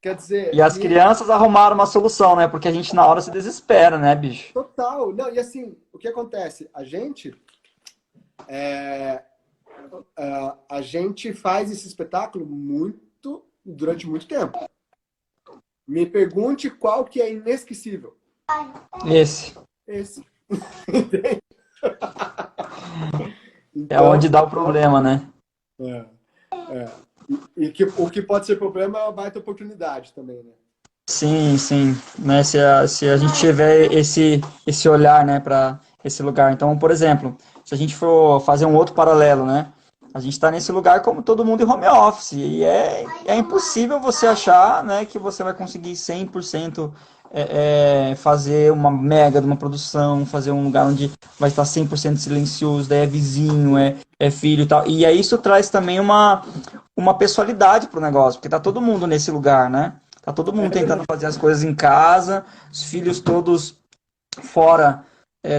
Quer dizer... E as crianças arrumaram uma solução, né? Porque a gente na hora se desespera, né, bicho? Total. Não, e assim, o que acontece? A gente faz esse espetáculo durante muito tempo. Me pergunte qual que é inesquecível. Esse. Entende? É onde dá o problema, né? O que pode ser problema é uma baita oportunidade também, né? Sim, sim. Né? Se a gente tiver esse olhar, né, para esse lugar. Então, por exemplo, se a gente for fazer um outro paralelo, né? A gente está nesse lugar como todo mundo em home office. E é impossível você achar, né, que você vai conseguir 100% fazer uma mega de uma produção, fazer um lugar onde vai estar 100% silencioso, daí é vizinho, é filho e tal. E aí isso traz também uma pessoalidade pro negócio, porque tá todo mundo nesse lugar, né? Tá todo mundo tentando fazer as coisas em casa, os filhos todos fora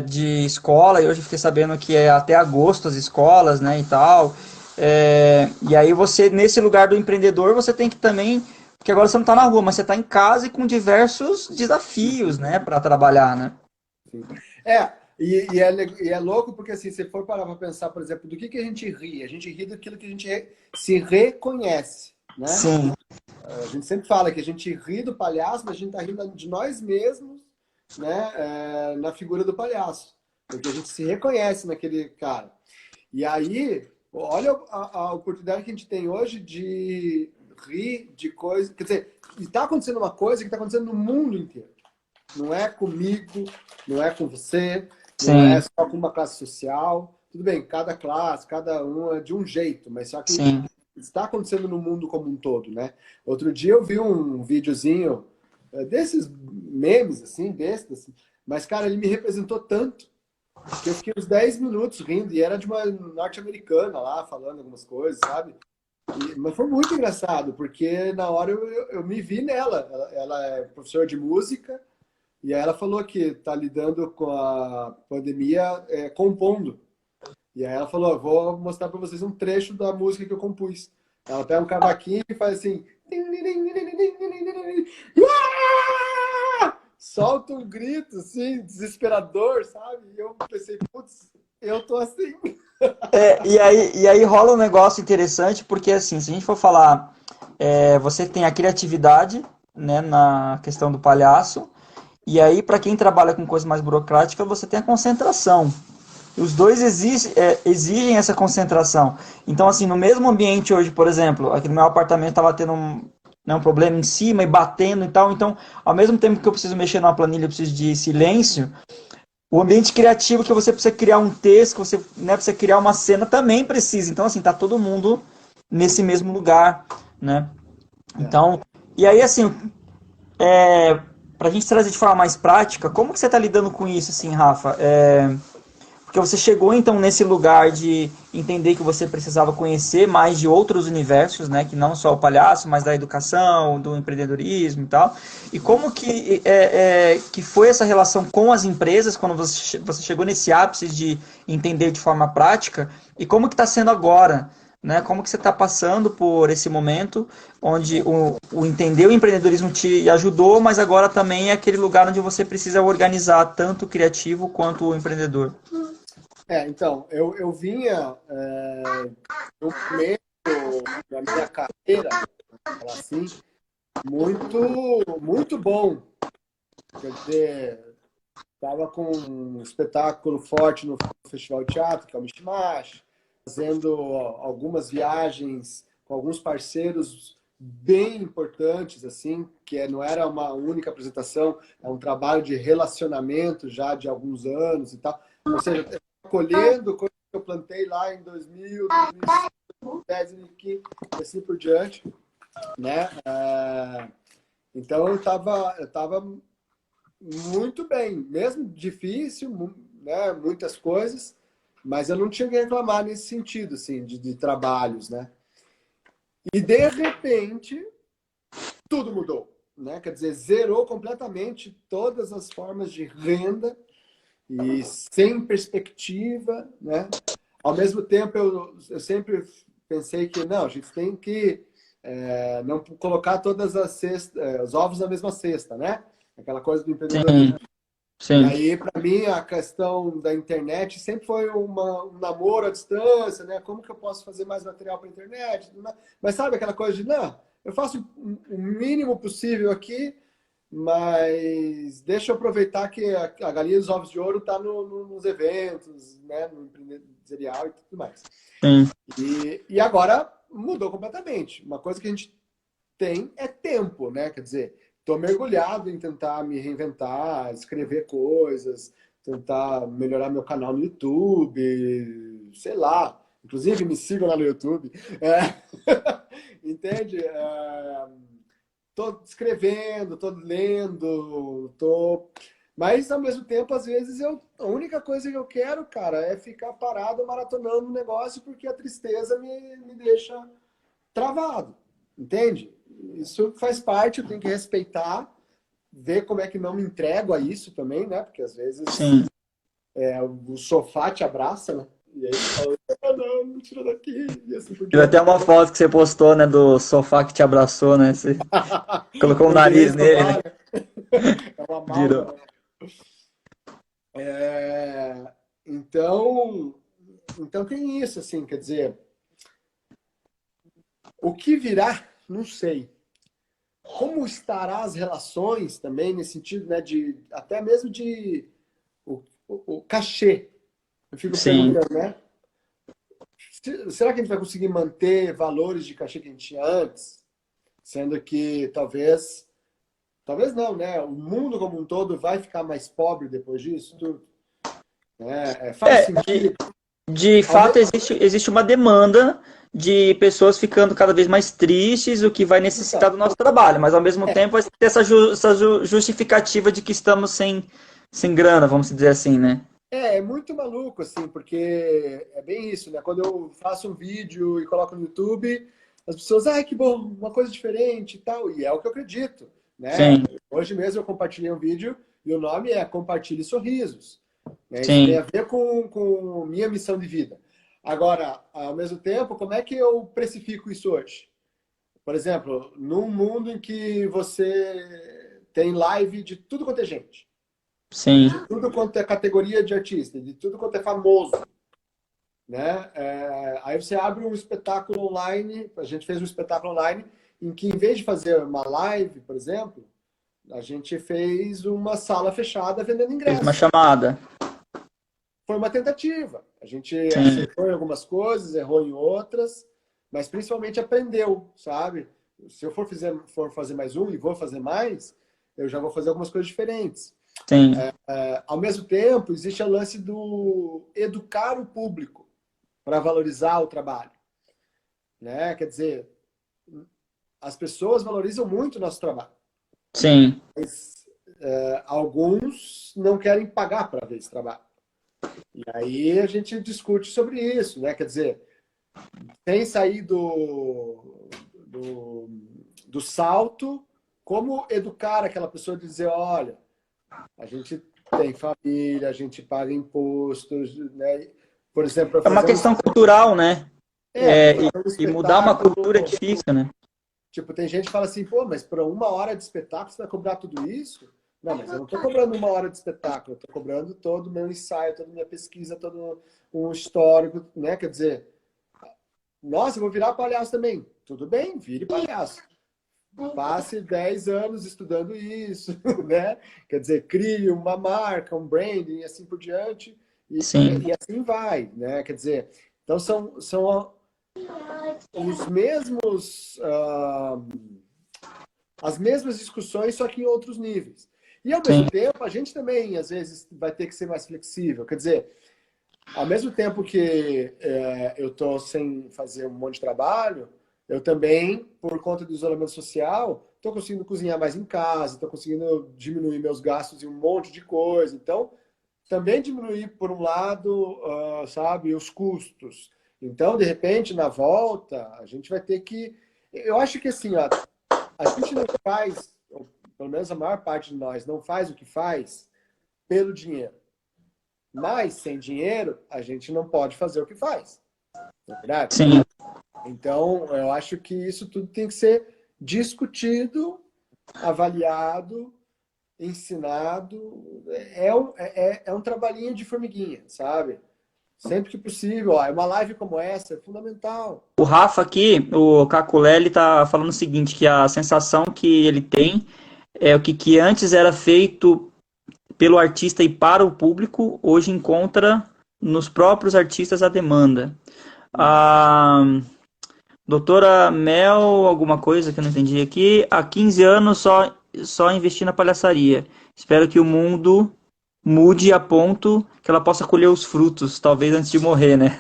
de escola, e hoje eu fiquei sabendo que é até agosto as escolas, né, e tal. E aí você, nesse lugar do empreendedor, você tem que também, porque agora você não está na rua, mas você está em casa e com diversos desafios, né, para trabalhar, né? E é louco porque assim, se for parar para pensar, por exemplo, do que a gente ri? A gente ri daquilo que a gente se reconhece, né? Sim. A gente sempre fala que a gente ri do palhaço, mas a gente tá rindo de nós mesmos, né? Na figura do palhaço. Porque a gente se reconhece naquele cara. E aí, olha a oportunidade que a gente tem hoje de rir de coisas... Quer dizer, está acontecendo uma coisa que está acontecendo no mundo inteiro. Não é comigo, não é com você, não é só com uma classe social. Tudo bem, cada classe, cada um é de um jeito, mas só que está acontecendo no mundo como um todo, né? Outro dia eu vi um videozinho desses memes, assim, bestas, assim, mas, cara, ele me representou tanto que eu fiquei uns 10 minutos rindo, e era de uma norte-americana lá, falando algumas coisas, sabe? Mas foi muito engraçado, porque na hora eu me vi nela. Ela é professora de música, e aí ela falou que tá lidando com a pandemia compondo. E aí ela falou: vou mostrar para vocês um trecho da música que eu compus. Ela pega um cavaquinho e faz assim... Solta um grito, assim, desesperador, sabe? E eu pensei, putz, eu tô assim. E aí rola um negócio interessante, porque assim, se a gente for falar, você tem a criatividade, né, na questão do palhaço, e aí para quem trabalha com coisa mais burocrática, você tem a concentração. Os dois exigem essa concentração. Então, assim, no mesmo ambiente hoje, por exemplo, aqui no meu apartamento estava tendo um problema em cima e batendo e tal. Então, ao mesmo tempo que eu preciso mexer numa planilha, eu preciso de silêncio, o ambiente criativo que você precisa criar um texto, que você precisa criar uma cena, também precisa. Então, assim, tá todo mundo nesse mesmo lugar. né? Então, e aí assim, para a gente trazer de forma mais prática, como que você está lidando com isso, assim, Rafa? Porque você chegou então nesse lugar de entender que você precisava conhecer mais de outros universos, né, que não só o palhaço, mas da educação, do empreendedorismo e tal. E como que foi essa relação com as empresas quando você chegou nesse ápice de entender de forma prática? E como que está sendo agora? Né? Como que você está passando por esse momento onde o entender o empreendedorismo te ajudou, mas agora também é aquele lugar onde você precisa organizar tanto o criativo quanto o empreendedor? Então, eu vinha num momento da minha carreira, falar assim, muito, muito bom. Quer dizer, estava com um espetáculo forte no Festival de Teatro, que é o Mishmash, fazendo algumas viagens com alguns parceiros bem importantes, assim, não era uma única apresentação, é um trabalho de relacionamento já de alguns anos e tal. Ou seja, eu estava colhendo coisas que eu plantei lá em 2000, 2005, 2015, e assim por diante, né? Então eu tava muito bem, mesmo difícil, né? Muitas coisas, mas eu não tinha que reclamar nesse sentido, assim, de trabalhos, né? E de repente tudo mudou, né? Quer dizer, zerou completamente todas as formas de renda e sem perspectiva, né? Ao mesmo tempo, eu sempre pensei que não, a gente tem que não colocar todas os ovos na mesma cesta, né? Aquela coisa do Sim, empreendedorismo. E sim, aí, para mim, a questão da internet sempre foi um namoro à distância, né? Como que eu posso fazer mais material para a internet? Mas sabe aquela coisa de, não, eu faço o mínimo possível aqui, mas deixa eu aproveitar que a galinha dos ovos de ouro está nos eventos, né? No empresarial e tudo mais. sim. E agora mudou completamente. Uma coisa que a gente tem é tempo, né? Quer dizer, estou mergulhado em tentar me reinventar, escrever coisas, tentar melhorar meu canal no YouTube, sei lá. Inclusive, me sigam lá no YouTube. Entende? Tô escrevendo, tô lendo, tô... Mas, ao mesmo tempo, às vezes, a única coisa que eu quero, cara, é ficar parado maratonando o negócio porque a tristeza me deixa travado, entende? Isso faz parte, eu tenho que respeitar, ver como é que não me entrego a isso também, né? Porque às vezes Sim. o sofá te abraça, né? E aí você fala, não, me tira daqui, e assim por Teve até diante. uma foto que você postou, né, do sofá que te abraçou, né? Você colocou o Eu virei nariz nele, né? sofá, né? É uma malga, Virou. né? Então, tem isso, assim, quer dizer, o que virá, não sei. Como estará as relações também, nesse sentido, né, de até mesmo de o cachê. Eu fico Sim, perguntando, né? Será que a gente vai conseguir manter valores de cachê que a gente tinha antes? Sendo que talvez não, né? O mundo como um todo vai ficar mais pobre depois disso tudo, né? Faz É, de, sentido. de Ao me- fato existe uma demanda de pessoas ficando cada vez mais tristes, o que vai necessitar Então, do nosso trabalho, mas ao mesmo é, tempo vai ter essa justificativa de que estamos sem grana, vamos dizer assim, né? é muito maluco, assim, porque é bem isso, né? Quando eu faço um vídeo e coloco no YouTube, as pessoas, ai, que bom, uma coisa diferente e tal. E é o que eu acredito, né? Sim, Hoje mesmo eu compartilhei um vídeo e o nome é Compartilhe Sorrisos. Né? Isso tem sim, a ver com minha missão de vida. Agora, ao mesmo tempo, como é que eu precifico isso hoje? Por exemplo, num mundo em que você tem live de tudo quanto é gente, sim, de tudo quanto é categoria de artista, de tudo quanto é famoso, né? Aí você abre um espetáculo online, a gente fez um espetáculo online em que, em vez de fazer uma live, por exemplo, a gente fez uma sala fechada vendendo fez uma ingresso. chamada. Foi uma tentativa. A gente Sim, acertou em algumas coisas, errou em outras, mas principalmente aprendeu, sabe? Se eu for fazer mais um e vou fazer mais, eu já vou fazer algumas coisas diferentes. sim, Ao mesmo tempo, existe o lance do educar o público para valorizar o trabalho, né? Quer dizer, as pessoas valorizam muito o nosso trabalho. Sim. Mas alguns não querem pagar para ver esse trabalho. E aí a gente discute sobre isso, né? Quer dizer, sem sair do salto, como educar aquela pessoa de dizer, olha, a gente tem família, a gente paga impostos, né? Por exemplo, para É uma fazer questão cultural, né? para fazer E mudar uma cultura é espetáculo. difícil, né? Tipo, tem gente que fala assim, pô, mas para uma hora de espetáculo você vai cobrar tudo isso? Não, mas eu não estou cobrando uma hora de espetáculo, eu estou cobrando todo o meu ensaio, toda a minha pesquisa, todo um histórico, né? Quer dizer, nossa, eu vou virar palhaço também. Tudo bem, vire palhaço. Passe 10 anos estudando isso, né? Quer dizer, crie uma marca, um branding e assim por diante, Sim, e assim vai, né? Quer dizer, então são os mesmos, as mesmas discussões, só que em outros níveis. E ao mesmo sim, tempo, a gente também, às vezes, vai ter que ser mais flexível. Quer dizer, ao mesmo tempo que eu estou sem fazer um monte de trabalho, eu também, por conta do isolamento social, estou conseguindo cozinhar mais em casa, estou conseguindo diminuir meus gastos em um monte de coisa. Então, também diminuir, por um lado, sabe, os custos. Então, de repente, na volta, a gente vai ter que... Eu acho que, assim, ó, a gente não faz, ou pelo menos a maior parte de nós, não faz o que faz pelo dinheiro. Mas, sem dinheiro, a gente não pode fazer o que faz. Não é verdade? sim. Então, eu acho que isso tudo tem que ser discutido, avaliado, ensinado. É um trabalhinho de formiguinha, sabe? Sempre que possível. Ó, uma live como essa é fundamental. O Rafa aqui, o Caculé, tá falando o seguinte, que a sensação que ele tem é o que antes era feito pelo artista e para o público, hoje encontra nos próprios artistas a demanda. A doutora Mel, alguma coisa que eu não entendi aqui, há 15 anos só investi na palhaçaria. Espero que o mundo mude a ponto que ela possa colher os frutos, talvez antes de morrer, né?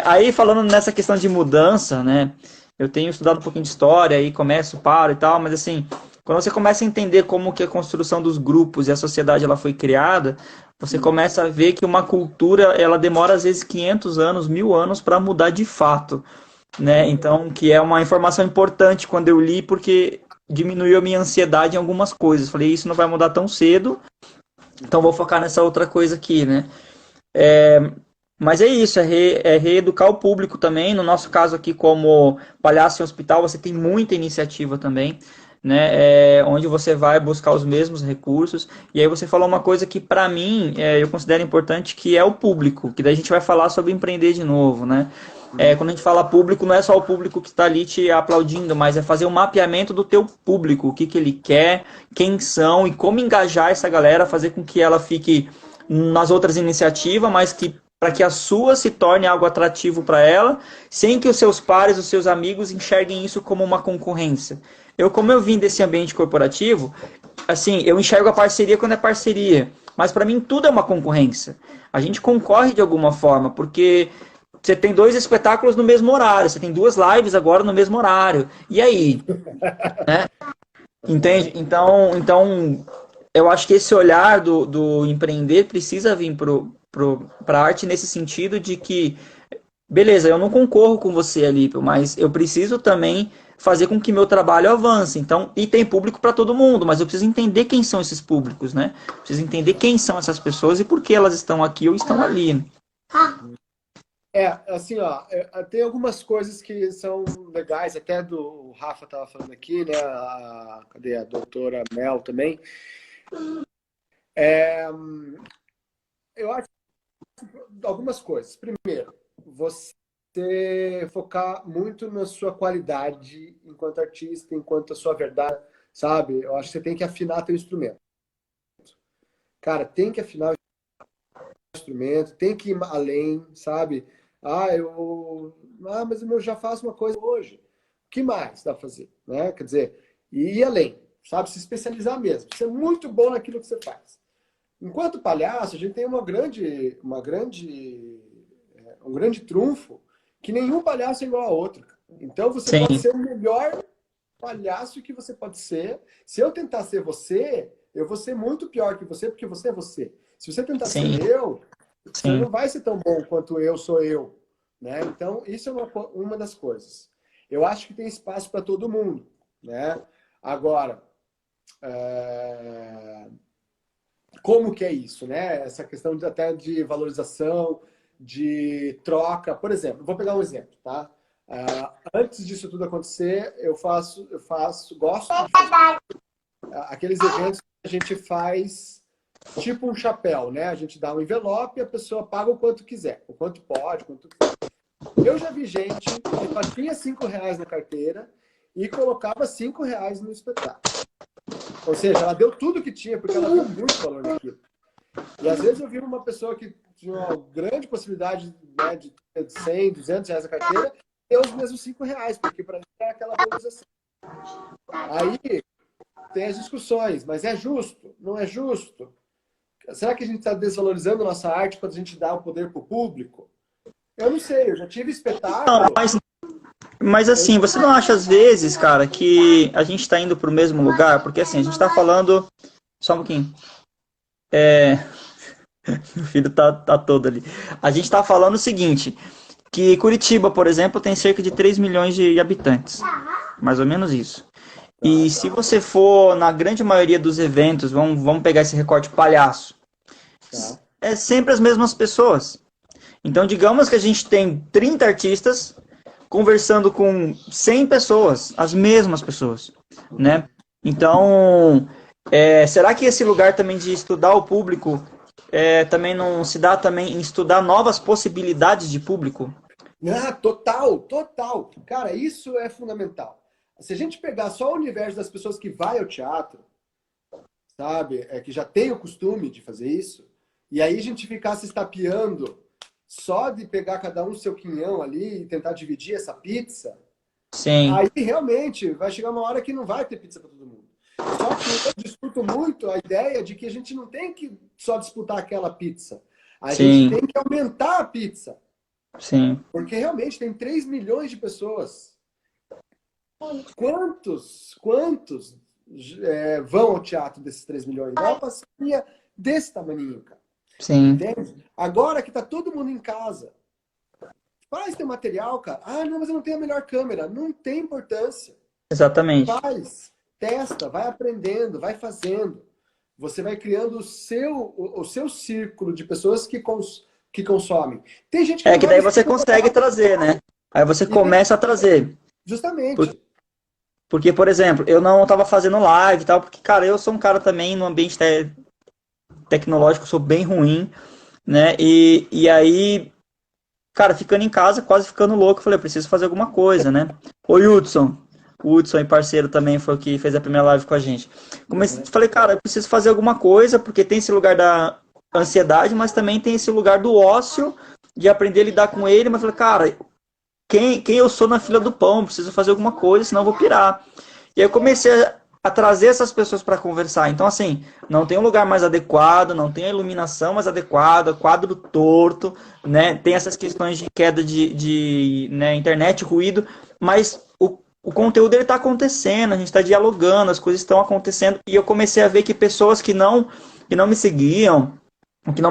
Aí falando nessa questão de mudança, né? Eu tenho estudado um pouquinho de história, aí começo, paro e tal, mas assim, quando você começa a entender como que a construção dos grupos e a sociedade ela foi criada, você começa a ver que uma cultura, ela demora às vezes 500 anos, 1000 anos para mudar de fato, né? Então, que é uma informação importante quando eu li, porque diminuiu a minha ansiedade em algumas coisas. Falei, isso não vai mudar tão cedo, então vou focar nessa outra coisa aqui, né? Mas é isso, é reeducar o público também. No nosso caso aqui, como Palhaço em Hospital, você tem muita iniciativa também, né? Onde você vai buscar os mesmos recursos. E aí você falou uma coisa que, para mim, eu considero importante, que é o público. Que daí a gente vai falar sobre empreender de novo, né? Quando a gente fala público, não é só o público que está ali te aplaudindo, mas é fazer um mapeamento do teu público, o que, que ele quer, quem são e como engajar essa galera, fazer com que ela fique nas outras iniciativas, mas que para que a sua se torne algo atrativo para ela, sem que os seus pares, os seus amigos enxerguem isso como uma concorrência. Como eu vim desse ambiente corporativo, assim, eu enxergo a parceria quando é parceria, mas para mim tudo é uma concorrência. A gente concorre de alguma forma, porque você tem dois espetáculos no mesmo horário, você tem duas lives agora no mesmo horário. E aí? Entende? Então eu acho que esse olhar do empreender precisa vir para a arte nesse sentido de que, beleza, eu não concorro com você, Alípio, mas eu preciso também fazer com que meu trabalho avance. Então, e tem público para todo mundo, mas eu preciso entender quem são esses públicos, né? Preciso entender quem são essas pessoas e por que elas estão aqui ou estão ali, né? Assim, ó, tem algumas coisas que são legais, até o Rafa estava falando aqui, né? Cadê a doutora Mel também? Eu acho algumas coisas. Primeiro, você focar muito na sua qualidade enquanto artista, enquanto a sua verdade, sabe? Eu acho que você tem que afinar teu instrumento. Cara, tem que afinar o instrumento, tem que ir além, sabe? Mas eu já faço uma coisa hoje. O que mais dá pra fazer, né? Quer dizer, ir além, sabe? Se especializar mesmo. Ser muito bom naquilo que você faz. Enquanto palhaço, a gente tem um grande trunfo que nenhum palhaço é igual a outro. Então você sim, pode ser o melhor palhaço que você pode ser. Se eu tentar ser você, eu vou ser muito pior que você, porque você é você. Se você tentar ser sim, você sim. não vai ser tão bom quanto eu sou eu, né? Então, isso é uma das coisas. Eu acho que tem espaço para todo mundo, né? Agora, é, como que é isso, né? Essa questão até de valorização, de troca. Por exemplo, vou pegar um exemplo, tá? Antes disso tudo acontecer, gosto de fazer aqueles eventos que a gente faz tipo um chapéu, né? A gente dá um envelope e a pessoa paga o quanto quiser, o quanto pode, o quanto quiser. Eu já vi gente que batia R$ 5 na carteira e colocava R$ 5 no espetáculo. Ou seja, ela deu tudo que tinha porque ela viu muito valor naquilo. E às vezes eu vi uma pessoa que tinha uma grande possibilidade, né, de ter 100, R$ 200 na carteira, ter os mesmos R$ 5, porque para ele é aquela valorização. Aí tem as discussões, mas é justo? Não é justo? Será que a gente está desvalorizando a nossa arte quando a gente dá o poder para o público? Eu não sei, eu já tive Não, espetáculo. mas Eu... assim, você não acha às vezes, cara, que a gente está indo para o mesmo lugar? Porque assim, a gente está falando. Só um pouquinho. O filho tá todo ali. A gente está falando o seguinte: que Curitiba, por exemplo, tem cerca de 3 milhões de habitantes. Mais ou menos isso. Tá, E se tá, você for na grande maioria dos eventos, vamos pegar esse recorte palhaço, tá. é sempre as mesmas pessoas. Então, digamos que a gente tem 30 artistas conversando com 100 pessoas, as mesmas pessoas, né? Então, será que esse lugar também de estudar o público também não se dá também em estudar novas possibilidades de público? Ah, total, total. Cara, isso é fundamental. Se a gente pegar só o universo das pessoas que vai ao teatro, sabe, que já tem o costume de fazer isso, e aí a gente ficar se estapeando só de pegar cada um seu quinhão ali e tentar dividir essa pizza, Sim, aí realmente vai chegar uma hora que não vai ter pizza para todo mundo. Só que eu discuto muito a ideia de que a gente não tem que só disputar aquela pizza. A gente sim, tem que aumentar a pizza. sim, Porque realmente tem 3 milhões de pessoas. Quantos vão ao teatro desses 3 milhões? É uma passarinha desse tamaninho, cara. sim, Entende? Agora que tá todo mundo em casa, faz teu material, cara. Ah, não, mas eu não tenho a melhor câmera. Não tem importância. exatamente. Faz, testa, vai aprendendo, vai fazendo. Você vai criando o seu círculo de pessoas que consomem. Tem gente que É não que vai daí no você cinema consegue trazer, né? Aí você e tem, começa a trazer. Por- justamente. Porque, por exemplo, eu não tava fazendo live e tal, porque, cara, eu sou um cara também no ambiente tecnológico, sou bem ruim, né? E aí, cara, ficando em casa, quase ficando louco, eu falei, eu preciso fazer alguma coisa, né? Ô, Hudson. O Hudson, e parceiro, também foi o que fez a primeira live com a gente. Uhum. Falei, cara, eu preciso fazer alguma coisa, porque tem esse lugar da ansiedade, mas também tem esse lugar do ócio, de aprender a lidar com ele. Mas falei, cara, quem eu sou na fila do pão? Preciso fazer alguma coisa, senão eu vou pirar. E aí eu comecei a trazer essas pessoas para conversar. Então, assim, não tem um lugar mais adequado, não tem a iluminação mais adequada, quadro torto, né? Tem essas questões de queda de né, internet, ruído, mas o conteúdo ele está acontecendo, a gente está dialogando, as coisas estão acontecendo. E eu comecei a ver que pessoas que não me seguiam, que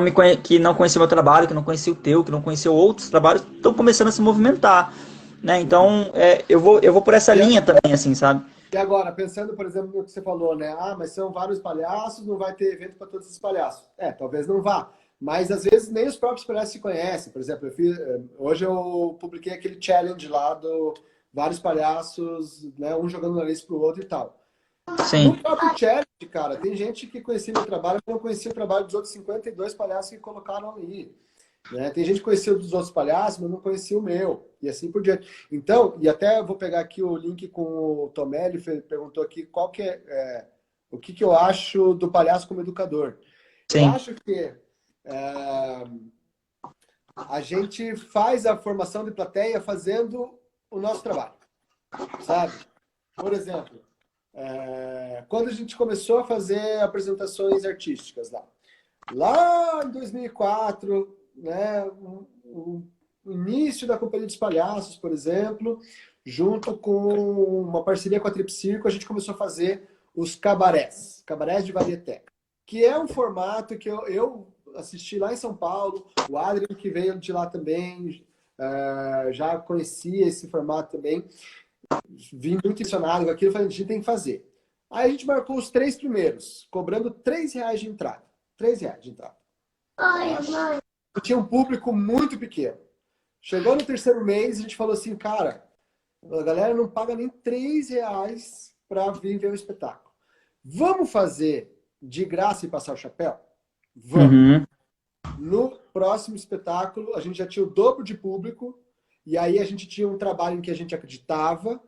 não conhecia o meu trabalho, que não conhecia o teu, que não conhecia outros trabalhos, estão começando a se movimentar, né? Então, eu vou por essa E, a- linha também, assim, sabe? e agora, pensando, por exemplo, no que você falou, né? Ah, mas são vários palhaços, não vai ter evento para todos os palhaços. Talvez não vá. Mas às vezes nem os próprios palhaços se conhecem. Por exemplo, hoje eu publiquei aquele challenge lá do vários palhaços, né? Um jogando o nariz pro outro e tal. No Sim, próprio challenge, cara, tem gente que conhecia meu trabalho, mas não conhecia o trabalho dos outros 52 palhaços que colocaram ali. Né? Tem gente que conhecia dos outros palhaços, mas não conhecia o meu. E assim por diante. Então, e até vou pegar aqui o link com o Tomé, ele perguntou aqui qual que o que eu acho do palhaço como educador. Eu sim, acho que é, a gente faz a formação de plateia fazendo o nosso trabalho, sabe? Por exemplo, quando a gente começou a fazer apresentações artísticas lá em 2004, né, o início da Companhia dos Palhaços, por exemplo, junto com uma parceria com a Tripcirco, a gente começou a fazer os cabarés de varieté, que é um formato que eu assisti lá em São Paulo, o Adrian que veio de lá também, já conhecia esse formato também, vim muito impressionado com aquilo, falei, a gente tem que fazer. Aí a gente marcou os 3 primeiros, cobrando R$ 3 de entrada. R$ 3 de entrada. Ai, mãe. Tinha um público muito pequeno. Chegou no terceiro mês, a gente falou assim, cara, a galera não paga nem R$ 3 para vir ver o espetáculo. Vamos fazer de graça e passar o chapéu? Vamos. Uhum. No próximo espetáculo, a gente já tinha o dobro de público, e aí a gente tinha um trabalho em que a gente acreditava,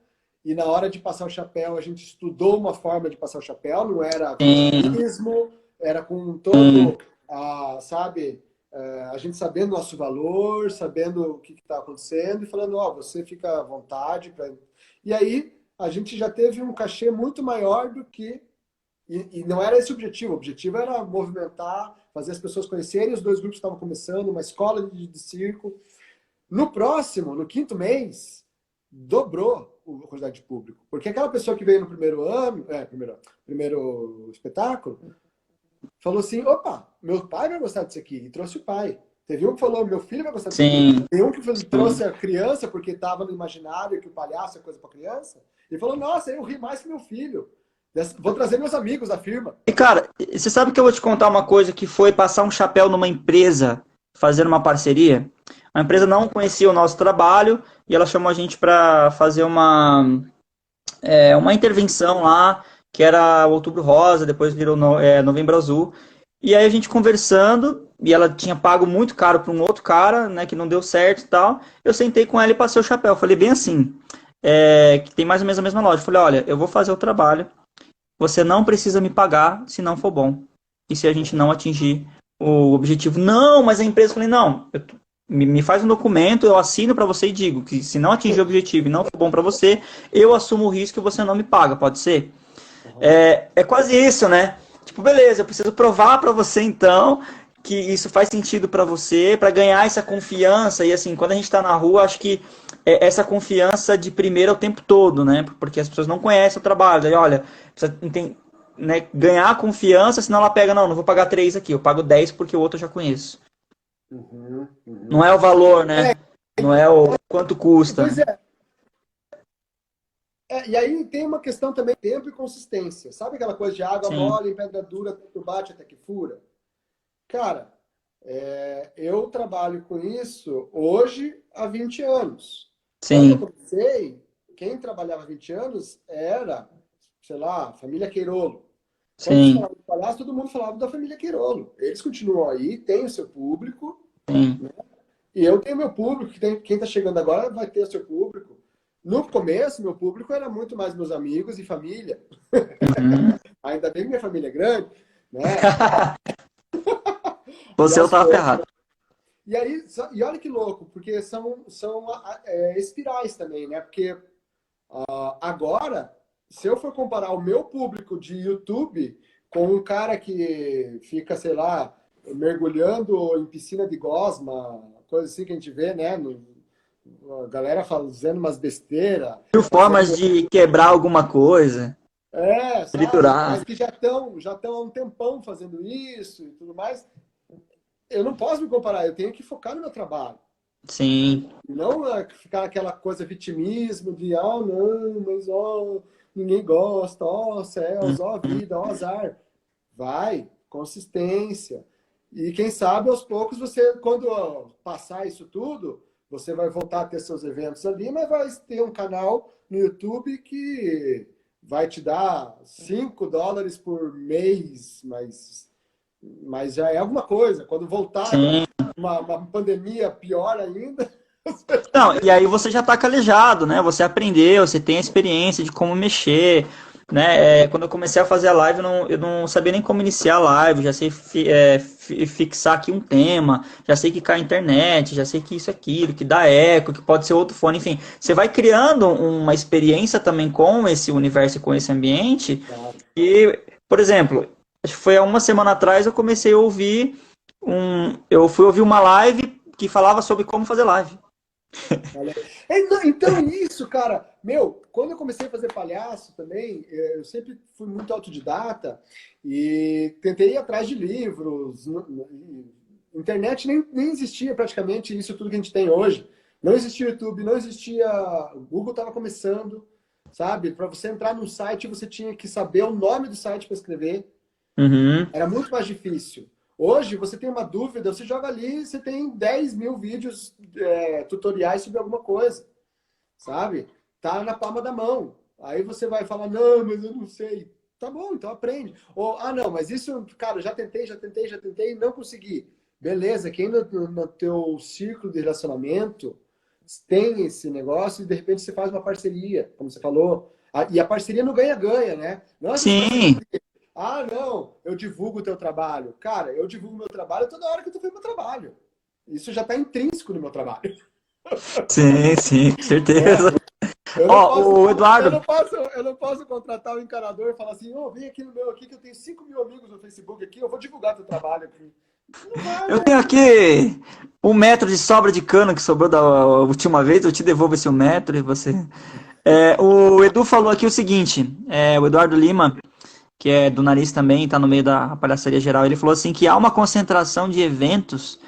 e na hora de passar o chapéu, a gente estudou uma forma de passar o chapéu, não era vitimismo, era com todo, sabe, a gente sabendo nosso valor, sabendo o que está acontecendo, e falando, você fica à vontade. E aí, a gente já teve um cachê muito maior do que... E não era esse o objetivo era movimentar, fazer as pessoas conhecerem, os 2 grupos estavam começando, uma escola de circo. No próximo, no 5º mês, dobrou a quantidade de público. Porque aquela pessoa que veio no primeiro espetáculo, falou assim, opa, meu pai vai gostar disso aqui, e trouxe o pai. Teve um que falou, meu filho vai gostar disso aqui. Tem um que trouxe a criança, porque estava no imaginário que o palhaço é coisa para criança, e falou, nossa, eu ri mais que meu filho. Vou trazer meus amigos da firma. E, cara, você sabe que eu vou te contar uma coisa que foi passar um chapéu numa empresa, fazendo uma parceria? A empresa não conhecia o nosso trabalho e ela chamou a gente para fazer uma intervenção lá, que era Outubro Rosa, depois virou Novembro Azul. E aí a gente conversando, e ela tinha pago muito caro para um outro cara, né, que não deu certo e tal. Eu sentei com ela e passei o chapéu. Falei bem assim, que tem mais ou menos a mesma loja. Falei, olha, eu vou fazer o trabalho. Você não precisa me pagar se não for bom. E se a gente não atingir o objetivo? Não, mas a empresa... Eu falei, não, me faz um documento, eu assino para você e digo que se não atingir o objetivo e não for bom para você, eu assumo o risco e você não me paga, pode ser? É quase isso, né? Tipo, beleza, eu preciso provar para você então que isso faz sentido para você, para ganhar essa confiança. E assim, quando a gente está na rua, acho que essa confiança de primeira o tempo todo, né? Porque as pessoas não conhecem o trabalho. Daí, olha, precisa né, ganhar a confiança, senão ela pega, não vou pagar 3 aqui, eu pago 10 porque o outro eu já conheço. Não é o valor, né? Não é o quanto custa. Pois é. E aí tem uma questão também, tempo e consistência. Sabe aquela coisa de água mole em pedra dura, tu bate até que fura? Cara, eu trabalho com isso hoje há 20 anos. Sim. Quando eu comecei, quem trabalhava há 20 anos era, sei lá, família Queirolo. Quando se falava de palhaço, todo mundo falava da família Queirolo. Eles continuam aí, têm o seu público. Né? E eu tenho meu público, quem está chegando agora vai ter o seu público. No começo, meu público era muito mais meus amigos e família. Ainda bem que minha família é grande, né? Você eu tava ferrado. E aí, e olha que louco, porque são espirais também, né? Porque agora, se eu for comparar o meu público de YouTube com um cara que fica, sei lá, mergulhando em piscina de gosma, coisa assim que a gente vê, né? A galera fazendo umas besteiras. Formas de quebrar alguma coisa. Sabe? Triturar. Mas que já estão há um tempão fazendo isso e tudo mais. Eu não posso me comparar, eu tenho que focar no meu trabalho. Sim. Não ficar aquela coisa vitimismo de, não, mas ninguém gosta, céus, vida, azar. Vai, consistência. E quem sabe, aos poucos, você, quando passar isso tudo, você vai voltar a ter seus eventos ali, mas vai ter um canal no YouTube que vai te dar $5 por mês, mas já é alguma coisa. Quando voltar uma pandemia pior ainda... Não, e aí você já está calejado, né? Você aprendeu, você tem a experiência de como mexer, né? Quando eu comecei a fazer a live, eu não sabia nem como iniciar a live, já sei fixar aqui um tema, já sei que cai a internet, já sei que isso, aquilo, que dá eco, que pode ser outro fone, enfim. Você vai criando uma experiência também com esse universo, com esse ambiente. E, por exemplo, acho que foi há uma semana atrás eu comecei a ouvir eu fui ouvir uma live que falava sobre como fazer live. Então isso, cara, Meu, quando eu comecei a fazer palhaço também, eu sempre fui muito autodidata e tentei ir atrás de livros. Internet nem existia praticamente isso tudo que a gente tem hoje. Não existia YouTube, não existia. O Google estava começando, sabe? Para você entrar num site, você tinha que saber o nome do site para escrever. Uhum. Era muito mais difícil. Hoje, você tem uma dúvida, você joga ali, você tem 10 mil vídeos, tutoriais sobre alguma coisa, sabe? Tá na palma da mão. Aí você vai falar, não, mas eu não sei. Tá bom, então aprende. Ou, não, mas isso, cara, já tentei, não consegui. Beleza, quem no teu círculo de relacionamento tem esse negócio e de repente você faz uma parceria, como você falou. E a parceria não ganha-ganha, né? Não é essa parceria. Sim, Não, eu divulgo o teu trabalho. Cara, eu divulgo o meu trabalho toda hora que eu tô fazendo meu trabalho. Isso já está intrínseco no meu trabalho. sim, com certeza. É, eu não Ó, posso, o Eduardo, eu não posso contratar o encanador e falar assim, vem aqui no meu aqui que eu tenho 5 mil amigos no Facebook aqui, eu vou divulgar teu trabalho aqui. Não vai, eu né? tenho aqui 1 metro de sobra de cano que sobrou da última vez, eu te devolvo esse 1 metro e você. O Edu falou aqui o seguinte, o Eduardo Lima, que é do Nariz também, está no meio da palhaçaria geral, ele falou assim que há uma concentração de eventos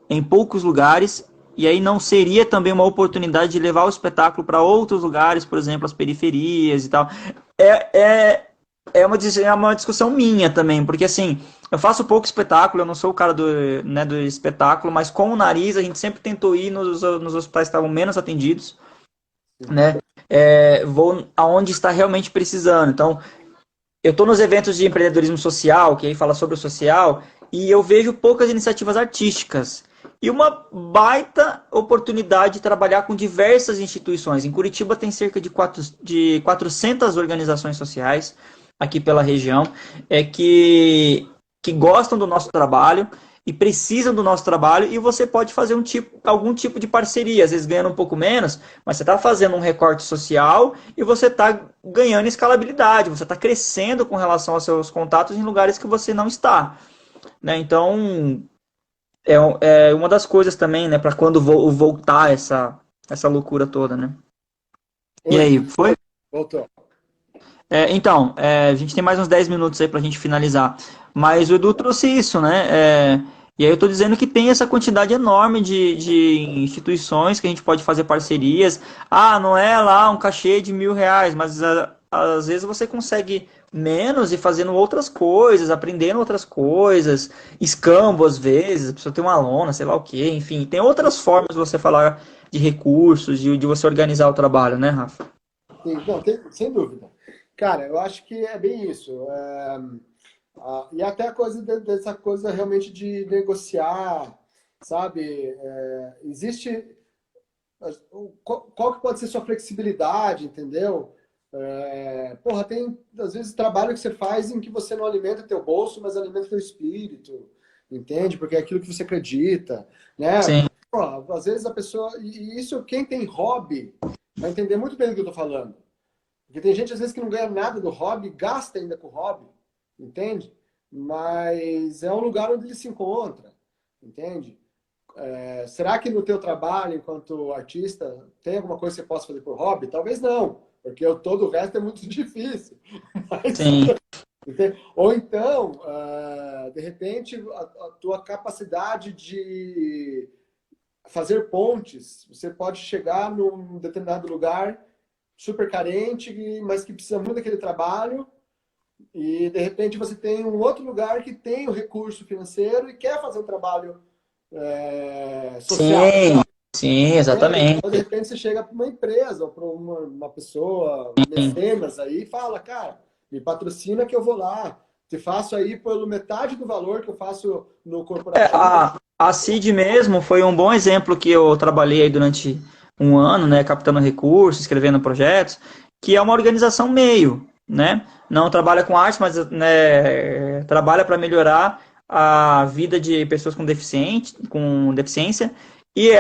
em poucos lugares, e aí não seria também uma oportunidade de levar o espetáculo para outros lugares, por exemplo, as periferias e tal. É, é, é uma discussão minha também, porque assim, eu faço pouco espetáculo, eu não sou o cara do espetáculo, mas com o Nariz a gente sempre tentou ir nos hospitais que estavam menos atendidos, né? Vou aonde está realmente precisando. Então, eu estou nos eventos de empreendedorismo social, que aí fala sobre o social, e eu vejo poucas iniciativas artísticas. E uma baita oportunidade de trabalhar com diversas instituições. Em Curitiba tem cerca de 400 organizações sociais, aqui pela região, que gostam do nosso trabalho e precisam do nosso trabalho, e você pode fazer algum tipo de parceria, às vezes ganhando um pouco menos, mas você está fazendo um recorte social e você está ganhando escalabilidade, você está crescendo com relação aos seus contatos em lugares que você não está. Né? Então, é uma das coisas também, né, para quando voltar essa loucura toda, né? E Oi, aí, foi? voltou. Então, a gente tem mais uns 10 minutos aí para a gente finalizar. Mas o Edu trouxe isso, né? E aí eu estou dizendo que tem essa quantidade enorme de instituições que a gente pode fazer parcerias. Não é lá um cachê de R$ 1.000, mas às vezes você consegue menos e fazendo outras coisas, aprendendo outras coisas, escambo às vezes, a pessoa tem uma lona, sei lá o quê, enfim. Tem outras formas de você falar de recursos, de você organizar o trabalho, né, Rafa? Sim, não, sem dúvida. Cara, eu acho que é bem isso. E até a coisa dessa coisa realmente de negociar, sabe? Existe. Qual que pode ser sua flexibilidade, entendeu? Porra, tem às vezes trabalho que você faz em que você não alimenta teu bolso, mas alimenta teu espírito, entende? Porque é aquilo que você acredita, né? Sim. Porra, às vezes a pessoa. E isso, quem tem hobby, vai entender muito bem do que eu tô falando. Porque tem gente, às vezes, que não ganha nada do hobby, gasta ainda com o hobby, entende? Mas é um lugar onde ele se encontra, entende? Será que no teu trabalho, enquanto artista, tem alguma coisa que você possa fazer por hobby? Talvez não, porque todo o resto é muito difícil. Mas, Sim. ou então, de repente, a tua capacidade de fazer pontes, você pode chegar num determinado lugar super carente, mas que precisa muito daquele trabalho, e de repente você tem um outro lugar que tem o recurso financeiro e quer fazer um trabalho social. Sim, sim, Entende? Então, de exatamente. repente, você chega para uma empresa ou para uma pessoa, um mecenas aí, e fala, cara, me patrocina que eu vou lá. Te faço aí pelo metade do valor que eu faço no corporativo. A CID mesmo foi um bom exemplo que eu trabalhei aí durante um ano, né, captando recursos, escrevendo projetos, que é uma organização meio, né? Não trabalha com arte, mas né, trabalha para melhorar a vida de pessoas com deficiência, e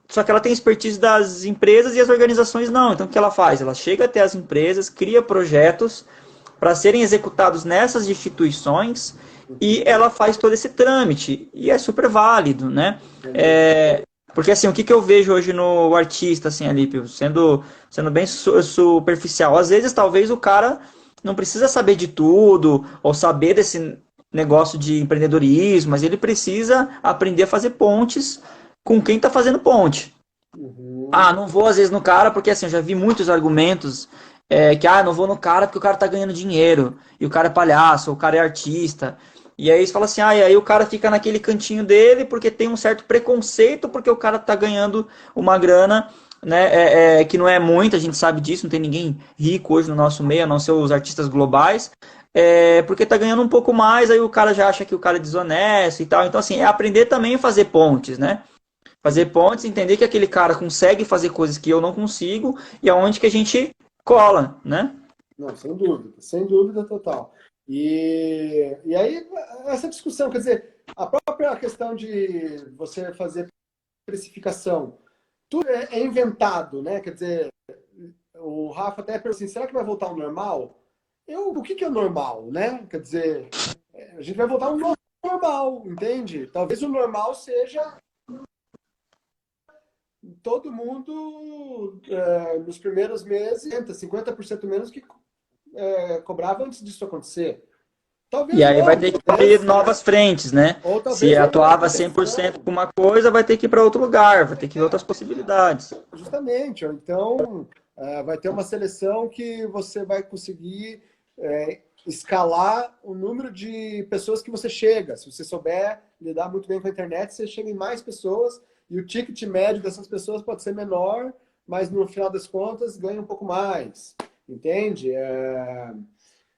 só que ela tem expertise das empresas e as organizações não. Então o que ela faz? Ela chega até as empresas, cria projetos para serem executados nessas instituições e ela faz todo esse trâmite e é super válido, né? Porque assim, o que que eu vejo hoje no artista, assim, Alípio, sendo bem superficial. Às vezes, talvez o cara não precisa saber de tudo, ou saber desse negócio de empreendedorismo, mas ele precisa aprender a fazer pontes com quem está fazendo ponte. Uhum. Ah, não vou às vezes no cara, porque assim, eu já vi muitos argumentos que, não vou no cara porque o cara tá ganhando dinheiro, e o cara é palhaço, o cara é artista. E aí você fala assim, e aí o cara fica naquele cantinho dele porque tem um certo preconceito, porque o cara tá ganhando uma grana, né, que não é muita, a gente sabe disso, não tem ninguém rico hoje no nosso meio, a não ser os artistas globais, porque tá ganhando um pouco mais, aí o cara já acha que o cara é desonesto e tal. Então, assim, é aprender também a fazer pontes, né? Fazer pontes, entender que aquele cara consegue fazer coisas que eu não consigo e aonde que a gente cola, né? Não, sem dúvida total. E aí, essa discussão, quer dizer, a própria questão de você fazer precificação, tudo é inventado, né? Quer dizer, o Rafa até perguntou assim, será que vai voltar ao normal? O que é o normal, né? Quer dizer, a gente vai voltar ao normal, entende? Talvez o normal seja todo mundo, nos primeiros meses, 50% menos que cobrava antes disso acontecer. E Talvez aí vai não, ter que abrir novas frentes, né? ou Se talvez outra atuava 100% direção. com uma coisa, vai ter que ir para outro lugar, vai ter que ver outras possibilidades. Justamente. Ou então, vai ter uma seleção que você vai conseguir escalar o número de pessoas que você chega. Se você souber lidar muito bem com a internet, você chega em mais pessoas e o ticket médio dessas pessoas pode ser menor, mas no final das contas ganha um pouco mais. Entende?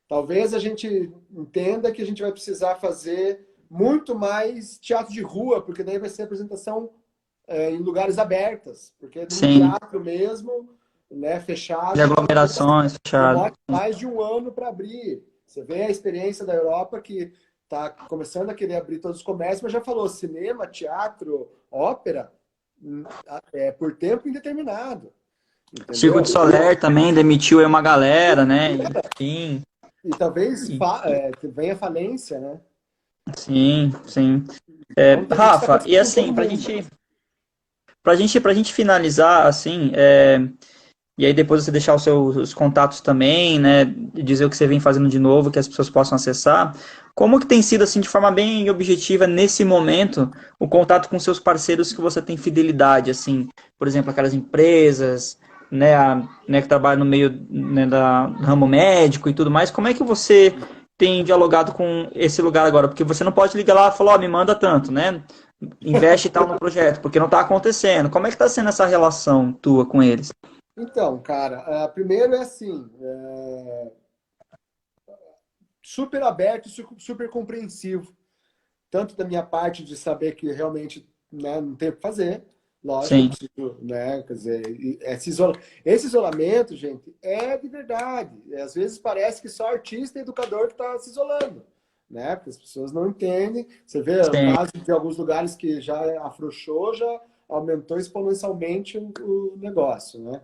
Talvez a gente entenda que a gente vai precisar fazer muito mais teatro de rua, porque daí vai ser apresentação em lugares abertas, porque num Sim, teatro mesmo, né, de fechado, aglomerações, fechado. demora mais de um ano para abrir. Você vê a experiência da Europa que está começando a querer abrir todos os comércios, mas já falou cinema, teatro, ópera, por tempo indeterminado, Circo entendeu? de Soler também demitiu aí uma galera, né? Enfim, E talvez e- venha falência, né? sim, sim. Então, isso está Rafa, e acontecendo com todo assim, mundo. pra gente finalizar, assim, e aí depois você deixar os contatos também, né? E dizer o que você vem fazendo de novo, que as pessoas possam acessar. Como que tem sido, assim, de forma bem objetiva, nesse momento, o contato com seus parceiros que você tem fidelidade, assim? Por exemplo, aquelas empresas, né, né que trabalham no meio, né, do ramo médico e tudo mais. Como é que você tem dialogado com esse lugar agora? Porque você não pode ligar lá e falar, me manda tanto, né? Investe e tal no projeto, porque não está acontecendo. Como é que está sendo essa relação tua com eles? Então, cara, primeiro é assim, super aberto e super compreensivo. Tanto da minha parte de saber que realmente, né, não tem o que fazer, lógico, eu Sim, preciso, né, quer dizer, esse isolamento, gente, é de verdade. Às vezes parece que só artista e educador que está se isolando, né, porque as pessoas não entendem. Você vê o sim. caso de alguns lugares que já afrouxou, já aumentou exponencialmente o negócio, né?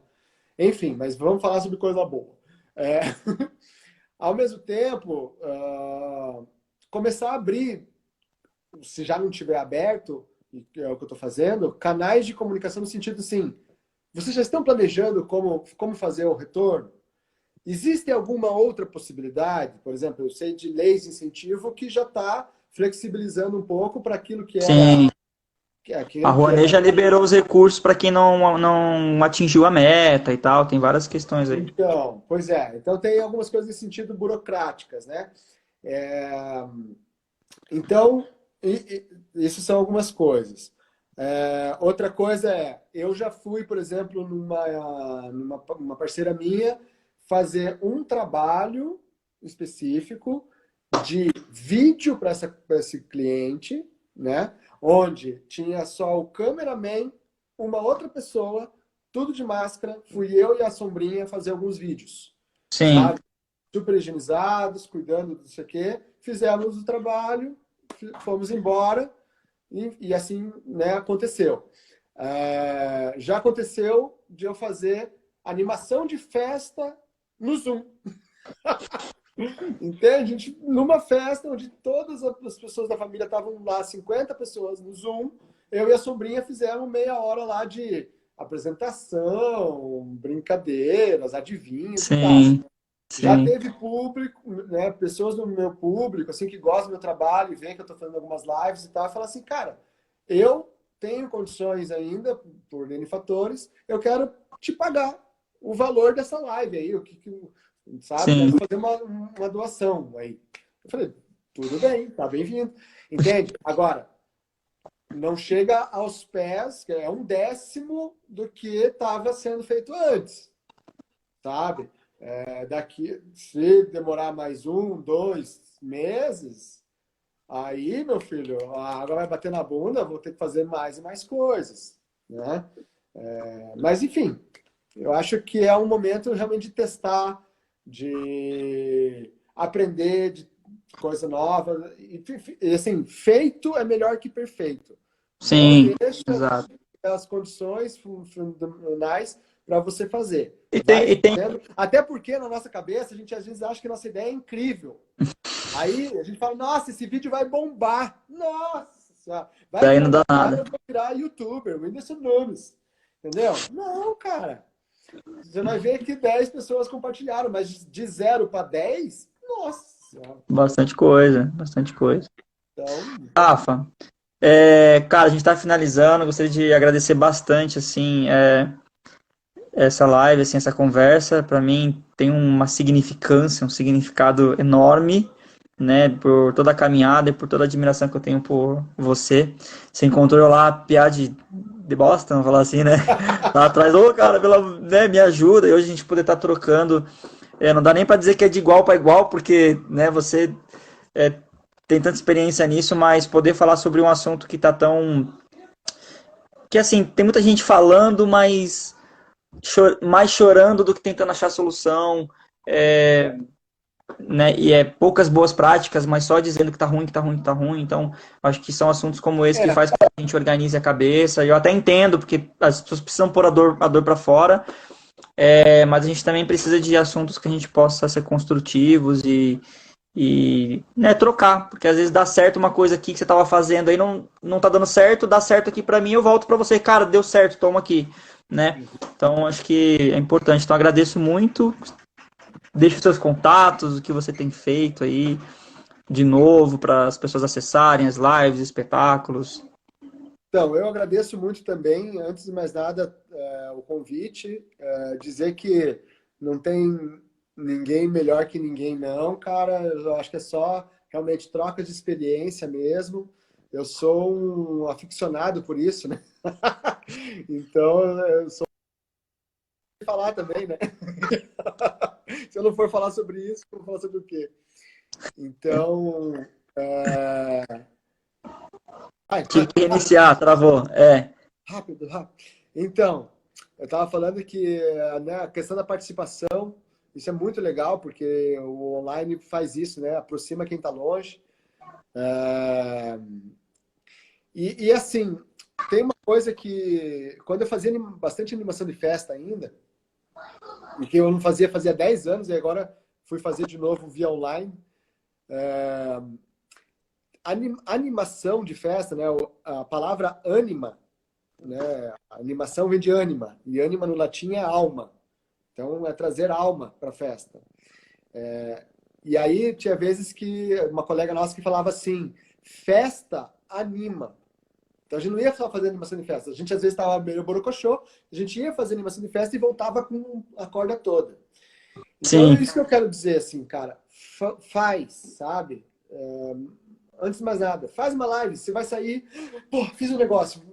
Enfim, mas vamos falar sobre coisa boa. É, ao mesmo tempo, começar a abrir, se já não tiver aberto, e é o que eu estou fazendo, canais de comunicação no sentido assim, vocês já estão planejando como fazer o retorno? Existe alguma outra possibilidade? Por exemplo, eu sei de leis de incentivo que já está flexibilizando um pouco para aquilo que era Sim, a aquilo que Rouanet era. já liberou os recursos para quem não atingiu a meta e tal, tem várias questões aí. Então, pois é. Então tem algumas coisas nesse sentido burocráticas, né? É, Então, isso são algumas coisas. Outra coisa eu já fui, por exemplo, numa parceira minha, fazer um trabalho específico de vídeo para esse cliente, né? Onde tinha só o cameraman, uma outra pessoa, tudo de máscara, fui eu e a Sombrinha fazer alguns vídeos, Sim, sabe? Super higienizados, cuidando disso aqui. Fizemos o trabalho, fomos embora e assim, né, aconteceu. Já aconteceu de eu fazer animação de festa no Zoom. Entende? Numa festa onde todas as pessoas da família estavam lá, 50 pessoas no Zoom, eu e a Sombrinha fizemos meia hora lá de apresentação, brincadeiras, adivinhos e tal. Sim, Já sim, teve público, né, pessoas do meu público, assim, que gostam do meu trabalho e veem que eu estou fazendo algumas lives e tal, e falam assim, cara, eu tenho condições ainda, por N fatores, eu quero te pagar o valor dessa live aí, sabe? Quero sim, fazer uma doação aí. Eu falei, tudo bem, tá bem-vindo. Entende? Agora, não chega aos pés, que é 1/10 do que estava sendo feito antes, sabe? Daqui, se demorar mais 1, 2 meses, aí, meu filho, a água vai bater na bunda, vou ter que fazer mais e mais coisas, né? Mas, enfim, eu acho que é um momento realmente de testar, de aprender de coisa nova. E assim, feito é melhor que perfeito. Não sim, deixa exato. as condições fundacionais para você fazer. E Vai tem, e tem, fazendo, até porque na nossa cabeça a gente às vezes acha que nossa ideia é incrível. Aí a gente fala, nossa, esse vídeo vai bombar. Nossa, vai daí não virar dá minha cara, nada. eu vou virar youtuber, Whindersson Nunes. Entendeu? Não, cara. Você vai ver que 10 pessoas compartilharam, mas de 0 para 10, nossa. Bastante coisa, bastante coisa. Então, Rafa, cara, a gente está finalizando. Gostaria de agradecer bastante, assim, essa live, assim, essa conversa. Para mim tem uma significância, um significado enorme, né, por toda a caminhada e por toda a admiração que eu tenho por você. Você encontrou eu lá, piá de bosta, vamos falar assim, né? Lá atrás, ô, cara, né, me ajuda. E hoje a gente poder estar trocando. Não dá nem para dizer que é de igual para igual, porque, né, você é, tem tanta experiência nisso, mas poder falar sobre um assunto que tá tão. Que assim, tem muita gente falando, mas mais chorando do que tentando achar solução, é, né? E poucas boas práticas, mas só dizendo que tá ruim, que tá ruim, que tá ruim. Então, acho que são assuntos como esse que é, faz com que a gente organize a cabeça. Eu até entendo, porque as pessoas precisam pôr a dor para fora, mas a gente também precisa de assuntos que a gente possa ser construtivos e né, trocar, porque às vezes dá certo uma coisa aqui que você estava fazendo aí não tá dando certo, dá certo aqui para mim, eu volto para você, cara, deu certo, toma aqui, né? Então acho que é importante. Então agradeço muito. Deixe os seus contatos, o que você tem feito aí de novo para as pessoas acessarem as lives, espetáculos. então, eu agradeço muito também, antes de mais nada, o convite, dizer que não tem ninguém melhor que ninguém, não, cara. Eu acho que é só realmente troca de experiência mesmo. Eu sou um aficionado por isso, né? Então, eu sou falar também, né? Se eu não for falar sobre isso, eu vou falar sobre o quê? Então, ai, Tive que reiniciar, travou. rápido, rápido. Então, eu estava falando que, né, a questão da participação, isso é muito legal, porque o online faz isso, né? Aproxima quem está longe. É, e assim, tem uma coisa que, quando eu fazia bastante animação de festa ainda, e que eu não fazia 10 anos, e agora fui fazer de novo via online, animação de festa, né? A palavra anima, né? A animação vem de anima, e anima no latim é alma. Então, é trazer alma para a festa. E aí, tinha vezes que uma colega nossa que falava assim, festa anima. Então, a gente não ia só fazer animação de festa. A gente, às vezes, estava meio borocochô, a gente ia fazer animação de festa e voltava com a corda toda. Então, é Sim, isso que eu quero dizer, assim, cara. Faz, sabe? Antes de mais nada, faz uma live. Você vai sair, pô, fiz um negócio,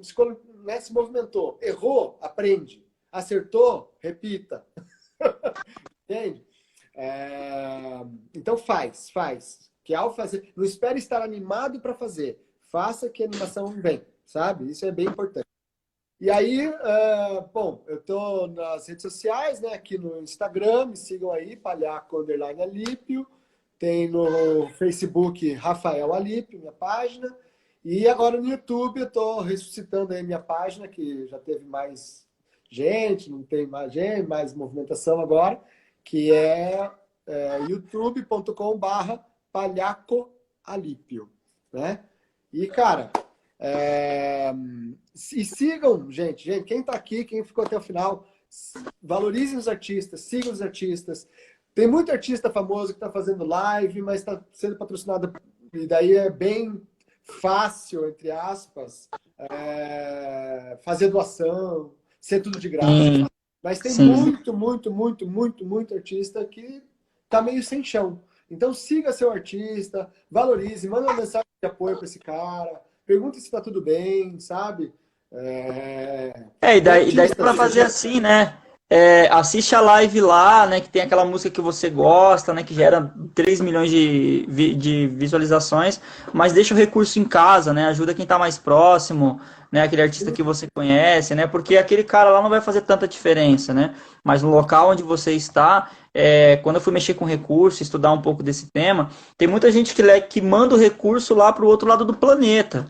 né, se movimentou. Errou, aprende. Acertou, repita. Entende? Então faz. Que ao fazer, não espere estar animado para fazer. Faça que a animação vem, sabe? Isso é bem importante. E aí, bom, eu tô nas redes sociais, né? Aqui no Instagram, me sigam aí, Palhaco_Alípio. Tem no Facebook Rafael Alípio, minha página. E agora no YouTube eu tô ressuscitando aí minha página, que já teve mais gente, não tem mais gente, mais movimentação agora, que é youtube.com/palhacoalípio, né? E, cara, E sigam, gente, quem tá aqui, quem ficou até o final, valorizem os artistas, sigam os artistas. Tem muito artista famoso que está fazendo live, mas está sendo patrocinado, e daí é bem fácil, entre aspas, fazer doação, ser tudo de graça. Mas tem muito artista que tá meio sem chão. Então siga seu artista, valorize, manda uma mensagem de apoio para esse cara, pergunta se tá tudo bem, sabe? E daí dá pra fazer assim, né? Assiste a live lá, né? Que tem aquela música que você gosta, né? Que gera 3 milhões de visualizações, mas deixa o recurso em casa, né? Ajuda quem tá mais próximo, né? Aquele artista que você conhece, né? Porque aquele cara lá não vai fazer tanta diferença, né? Mas no local onde você está, quando eu fui mexer com recurso, estudar um pouco desse tema, tem muita gente que manda o recurso lá pro outro lado do planeta.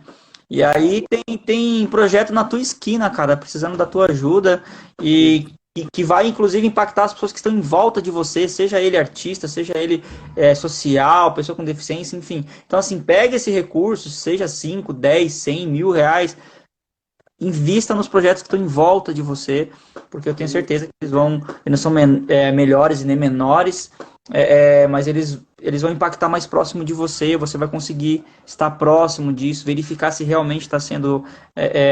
E aí tem projeto na tua esquina, cara, precisando da tua ajuda e que vai, inclusive, impactar as pessoas que estão em volta de você, seja ele artista, seja ele social, pessoa com deficiência, enfim. Então, assim, pega esse recurso, seja 5, 10, 100, R$ 1.000, invista nos projetos que estão em volta de você, porque eu tenho certeza que eles não são melhores e nem menores, mas eles vão impactar mais próximo de você, você vai conseguir estar próximo disso, verificar se realmente está sendo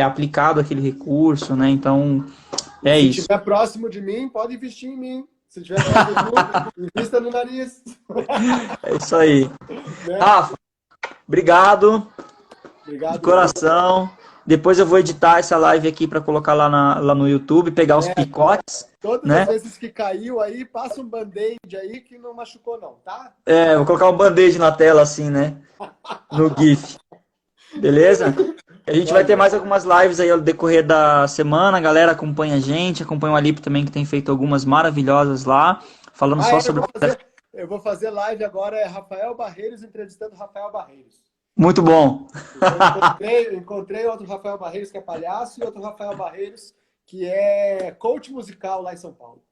aplicado aquele recurso, né? Então, se isso. Se estiver próximo de mim, pode investir em mim. Se estiver próximo de mim, invista no nariz. É isso aí. Rafa, obrigado. Obrigado. De coração. Depois eu vou editar essa live aqui para colocar lá no YouTube, pegar os picotes. Todas né? as vezes que caiu aí, passa um band-aid aí que não machucou não, tá? Vou colocar um band-aid na tela assim, né? No GIF. Beleza? A gente vai ter mais algumas lives aí ao decorrer da semana. A galera acompanha a gente, acompanha o Alípio também, que tem feito algumas maravilhosas lá, falando só sobre... Eu vou fazer live agora, Rafael Barreiros entrevistando Rafael Barreiros. Muito bom. Eu encontrei outro Rafael Barreiros que é palhaço e outro Rafael Barreiros que é coach musical lá em São Paulo.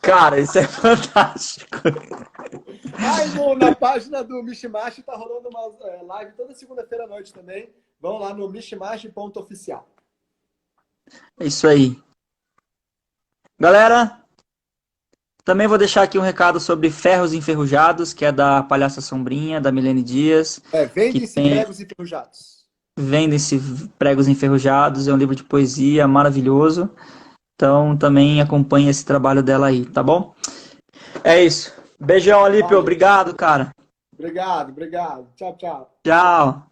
Cara, isso é fantástico. Na página do Mishimashi tá rolando uma live toda segunda-feira à noite também. Vão lá no mishimashi.oficial. É isso aí. Galera, também vou deixar aqui um recado sobre Ferros Enferrujados, que é da Palhaça Sombrinha, da Milene Dias. Vendem-se pregos enferrujados. Vendem-se pregos enferrujados, é um livro de poesia maravilhoso. Então também acompanhe esse trabalho dela aí, tá bom? É isso. Beijão, Alípio. Obrigado, cara. Obrigado. Tchau. Tchau.